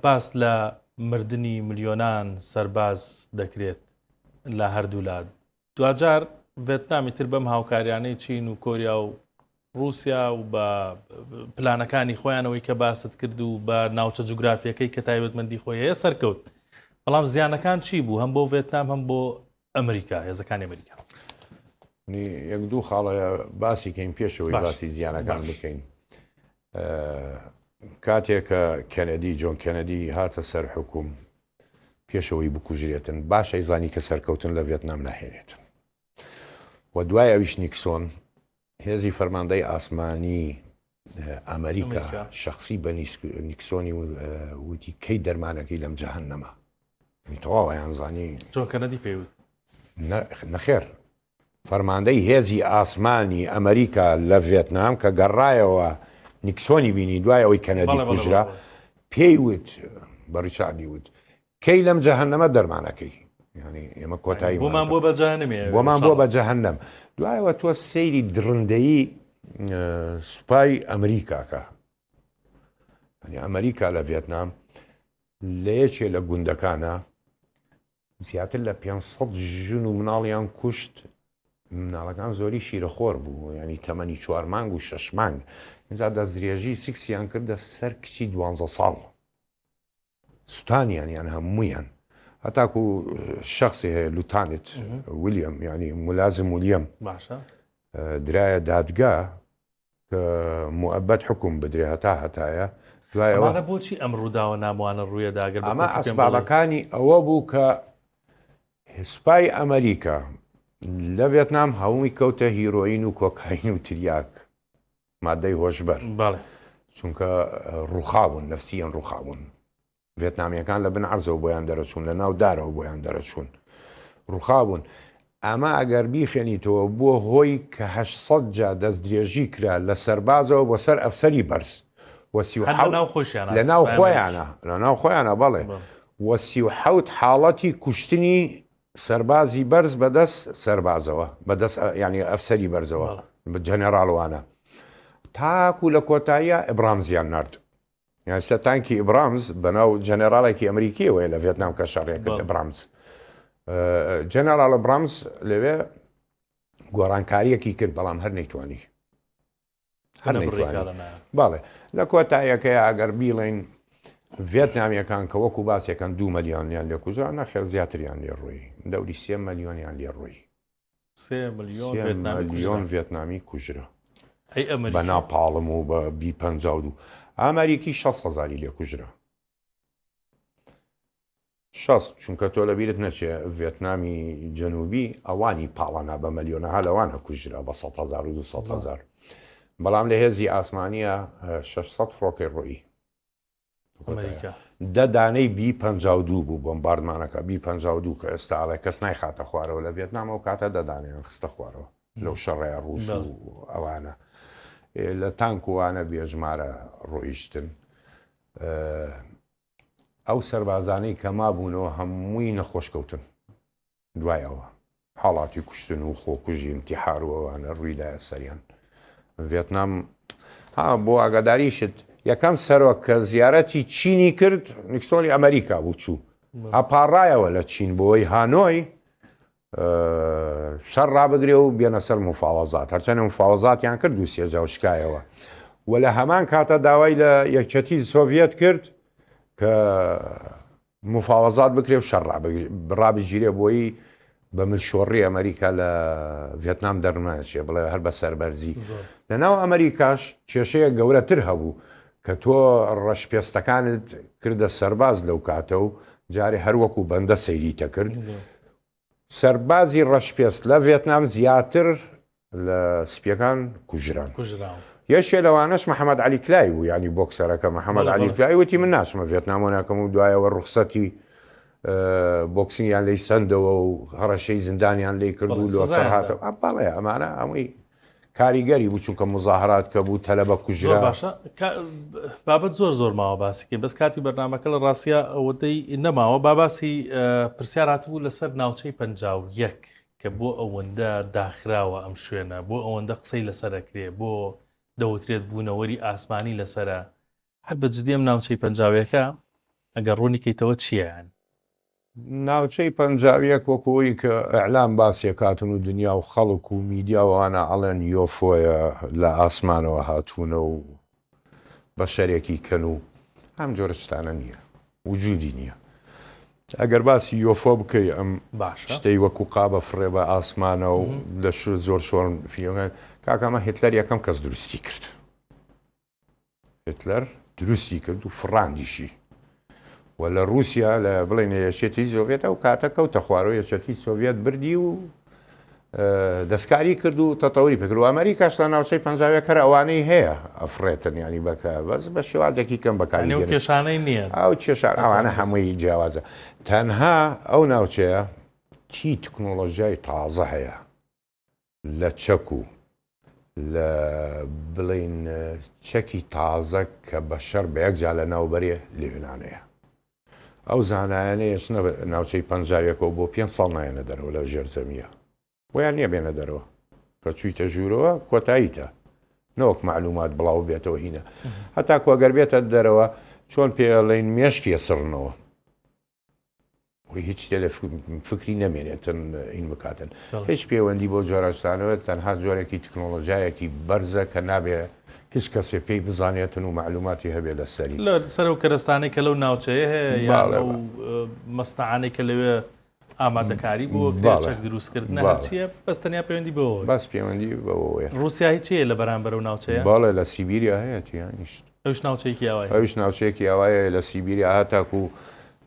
باس لە مردنی ملیۆنان سەرباز دەکرێت لە هەردوولات دوجار ڤێتنامی تر بەم هاوکاریانەی چین و کۆریا و رووسیا و بە پلانەکانی خۆیانەوەی کە باست کرد و بە ناوچە جوگرافیەکەی کە تایبەتمەندی خۆی هەیە سەرکەوت بەڵام زیانەکان چی بوو هەم بۆ ڤێتنام هەم بۆ ئەمریکا هێزەکانی ئەمریکا یەک دوو خاڵەیە باسی کەین پێشەوەی باسی زیانەکان بکەین کاتێکە کەنەدی جۆن کەنەدی هاتە سەر حکوم پێشەوەی بکوژرێتن باشە زانی کە سەرکەوتن لە ڤێتنام ناهێنێتن و دوای ئەویش نیکسۆن هێزی فەرماندەی ئاسمانی ئەمریکا شخصی بە نیکسۆنی وتی کەی دەرمانەکەی لەم جەهەنەمە تەواوەیان زانی جۆن کەنەدی پێوت نەخێر فەرماندەی هێزی ئاسمانی ئەمریکا لە ڤێتنام کە گەڕایەوە نیکسۆنی بینی دوای ئەوەی کەنەدی کوژرا پێی وت بە ریچاردی وت کەی لەم جەهەنەمە دەرمانەکەی ینی ئێمە کۆتایی بۆمان بۆ بە جەهەنەمێ بۆمان بۆ بە جەهەنەم دوایەوە تۆ سەیری درندەیی سوپای ئەمریکاکە ینی ئەمریکا لە ڤێتنام لە یەکێ لە گوندەکانە زیاتر لە 500 ژن و مناڵیان کوشت مناڵەکان زۆری شیرەخۆر بوو ینی تەمەنی 4 مانگ و 6 مانگ اینجا دەستدرێژی سیکسیان کردە سەر کچی 12 ساڵ سوتانیان یان هەموویان هەتاکو شخصی هەیە لوتانت ویلیام ینی ملازم ویلیام باشە درایە دادگا کە مؤبەت حکوم بدرێ هەتایە ئەمانە بۆچی ئەم ڕووداوە ناموانە ڕوویەداگەر ئەمە ئەسبابەکانی ئەوە بوو کە سوپای ئەمریکا لە ڤێتنام هەمووی کەوتە هیرۆین و کۆکاین و تریاک مادەی هۆشبەر چونکە ڕووخاون نەفسیەن ڕووخاون ڤێتنامیەکان لە بن عەرزەوە بۆیان دەرەچوون لە ناو دارەوە بۆیان دەرەچوون ڕووخاون ئەمە ئەگەر بیخێنیتەوە بۆ هۆی کە 800 جا دەست درێژی کرا لە سەربازەوە بۆ سەر ئەفسەری بەرز لە ناو خۆیانە بەڵێ وە 37 حاڵەتی کوشتنی سەربازی بەرز بەدەست سەربازەوە بەدەست ینی ئەفسەری بەرزەوە جەنێراڵوانە تاکو لە کۆتاییە ئیبرامزیان نرد یاستا تانکی ئیبرامز بەناو جەنێراڵێکی ئەمریکیەوەی لە ڤێتنام کە شەڕێکرد ئیبرامز جەنەرال ئیبرامز لەوێ گۆڕانکاریەکی کرد بەڵام هەر نەیتوانی باڵێ لە کۆتاییەکەی ئەگەر بیڵێن ڤێتنامیەکان کە وەکو باسێکەکەن 2 ملیۆنیان لێ کوژرا نەخێر زیاتریان لێ ڕووی دەوری 3 ملیۆنیان لێ ڕووی 3 ملیۆن ڤێتنامی کوژرا بە ناپاڵم و بە B52 ئامریکی 600,000 لێ کوژرا 6 چونکە تۆ لە بیرت نەچێ ڤێتنامی جەنوبی ئەوانی پاڵەنا بە مەلیۆنەها لەوانە کوژرا بە 100,000 و 200,000 بەڵام لە هێزی ئاسمانیە 600 فڕۆکەی ڕۆیی دەدانەی B52 بوو بۆمباردمانەکە B52 کە ئێستا ئاڵێ کەس نایخاتە خوارەوە لە ڤێتنامەوە کاتە دەدانیان خستە خوارەوە لەو شەڕێ ڕووس و ئەوانە لە تانکوانە بێژمارە ڕۆیشتن ئەو سەربازانەی کە مابوونەوە هەمووی نەخۆشکەوتن دوایەوە حاڵاتی کوشتن و خۆکوژی ئیمتیحاروەوانە ڕوویدایە سەریان ڤێتنام بۆ ئاگاداریشت یەکەم سەرۆک کە زیارەتی چینی کرد نیکسۆلی ئەمریکا بوو چوو ئاپاڕایەوە لە چین بۆی هانۆی شەڕ ڕابگرێ و بێنە سەر مفاوەزات هەرچەنە مفاوەزاتیان کرد و سێجا و شکایەوە و لە هەمان کاتە داوای لە یەکچەتی سۆڤێت کرد کە مفاوەزات بکرێ و شەڕ ڕابگیرێ بۆی بە ملشۆڕی ئەمریکا لە ڤێتنام دەرمانچێ بڵێ هەر بە سەربەرزی لەناو ئەمریکاش کێشەیە گەورەتر هەبوو کە تۆ ڕەشپێستەکانت کردە سەرباز لەو کاتە و جارێ هەروەکو بەندە سەیریتە کرد سەربازی ڕەشپێست لە ڤێتنام زیاتر لە سپیەکان کوژران یەشێ لەوانەش محەممەد علی کلای بوو ینی بۆکسەرەکە محەممەد علی کلای وتی من ناچمە ڤێتنامۆ ناکەم و دوایەوە ڕوخسەتی بۆکسینیان لی سندەوە و هەڕەشەی زیندانیان لی کرد و لۆفەر هاتەوە باڵێ ئەمانە ئەمەی کاریگەری بوو چونکە مزاهرات کە بوو تەلەبە کوژرا باشە بابەت زۆر ماوە باسیکە بەس کاتی بەرنامەکە لە ڕاستە ئەوەدەی نەماوە باسی پرسیار هاتبوو لەسەر ناوچەی 51 کە بۆ ئەوەندە داخراوە ئەم شوێنە بۆ ئەوەندە قسەی لەسەرەکرێ بۆ دەوترێت بوونەوەری ئاسمانی لەسرە هەر بە جددیم ناوچەی پەنجاویەکە ئەگەر ڕوونی کەیتەوە چییان ناوچەی پەنجاویەک وەکۆی کە ئەعلام باسیەکاتون و دنیا و خەڵک و میدیاوانە ئەڵێن یۆفۆیە لە ئاسمانەوە هاتوونە و بە شەرێکی کەن و ئەم جۆرە شتانە نییە وجودی نییە ئەگەر باسی یۆفۆ بکەی ئەم شتەی وەکو قابە فڕێ بە ئاسمانە و لە زۆر شۆڕ فیلمەکان کاکەمە هتلەر یەکەم کەس دروستی کرد هتلەر دروستی کرد و فڕاندیشی و لە رووسیا لە بڵێن یەکێتی سۆڤێتە و کاتە کەوتە خوارەوە یەکێتی سۆڤێت بردی و دەستکاری کرد و تەتەوری پێکرد و ئەمریکاش لە ناوچەی پەنجاویەکە ئەوانەی هەیە ئەفرێتن ینی بەکە بەس بە شێوازێکی کەم بەکاری کێشانەی نییە ئەو کێشان ئەوانە هەمووی جیاوازە تەنها ئەو ناوچەیە چی تکنۆلۆژیای تازە هەیە لە چەک و لە بڵین چەکی تازە کە بەشەر بە یەکجا لە ناوبەرێ لێوێنانەیە ئەو زانایانەیەش ناوچەی پەنجاویەکەوە بۆ 5 ساڵ نایەنە دەرەوە لە ژێرزەمیە بۆیان نییە بێنە دەرەوە کە چوویتە ژوورەوە کۆتاییتە نەوەک معلومات بڵاو بێتەوە هینە هەتا کۆگەر بێتە دەرەوە چۆن پێڵین مێشکیە سڕنەوە هیچ شتێ لە فکری نەمێنێتن این بکاتن هیچ پەیوەندی بۆ جۆرەشتانەوە تەنها جۆرێکی تکنۆلۆژیایەکی بەرزە کە نابێ هیچ کەسێ پێی بزانێتن و معلوماتی هەبێ لە سەری لە سەر و کەرەستانەی کە لەو ناوچەیە هەیە یا مەستەعانەی کە لەوێ ئامادەکاری بۆ کرێچەک دروستکردن هەرچیە بەس تەنیا پەیوەندی بەوە بەس پەیوەندی بەوەیە. رووسیا هیچیە لە بەرامبەر و ناوچەیە باڵێ لە سیبیریا هەیەی هانیشت ئەوش ناوچەیەکی ئەوە ئەوش ناوچەیەکی ئەوایە لە سیبیریا هەتاکو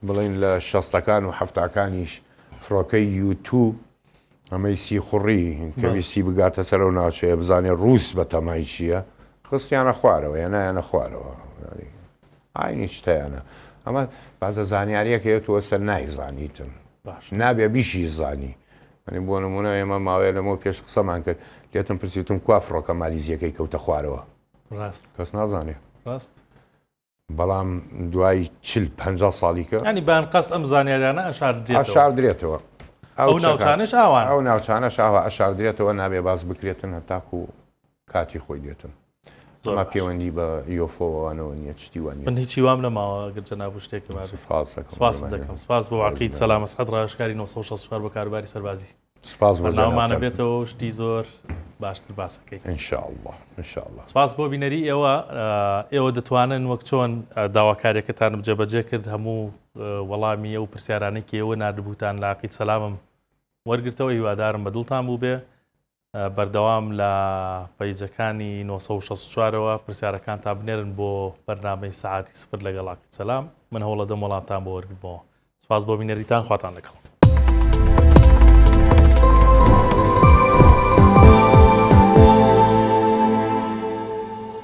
بڵین لە 60ەکان و 70ەکانیش فڕۆکەی یوتوب ئەمەی سی خوڕی کەویستی بگاتە سەر و ناوچەیە بزانێ ڕووس بە تەمای چییە خستیانە خوارەوە یانایانە خوارەوە ئاینی شتیانە ئەمە بازە زانیاریەکە هەیەتەوە سەر نایزانیتن باش نابێ بیشی زانی منی بۆ نمونە ئێمە ماوەیە لەمەوە پێش قسەمان کرد لێتم پرسیتم کوا فڕۆکە مالیزیەکەی کەوتە خوارەوە ڕاست کەس نازانێ ڕاست بەڵام دوای 40-50 ساڵی کە ینی بان قەس ئەم زانیاریانە ئاشار درێتەوە ئەو ناوچانش ئاوان ئەو ناوچانە شاوە ئاشار درێتەوە نابێ باز بکرێتن هەتاکو و کاتی خۆی دێتن ما پەیوەندی بە یۆفۆوانەوە نییە شتیوان من هیچی وام لەماوە گەر جەناب شتێکم سپاس دەکەم سپاس بۆ واقعیت سەلام مەسعەد ڕاشکاری 964 بە کاروباری سەربازی سپاس بۆ بەرنامەمانە بێتەوە شتی زۆر باشتر باسەکەی ئینشاءالله سپاس بۆ بینەری ئێوە دەتوانن وەک چۆن داواکاریەکەتان بجێبەجێ کرد هەموو وەڵامی ئەو پرسیارانێکی ئێوە نردبووتان لە عقید سەلامم وەرگرتەوە هیوادارم بە دڵتان بوو بێ بەردەوام لە پەیجەکانی 964ەوە پرسیارەکان تا بنێرن بۆ بەرنامەی سەعاتی سفر لەگەڵ عقید سەلام من هەوڵەدەم وەڵامتان بۆ وەرگرتمەوە سپاس بۆ بینەریتان خواتان لەگەڵ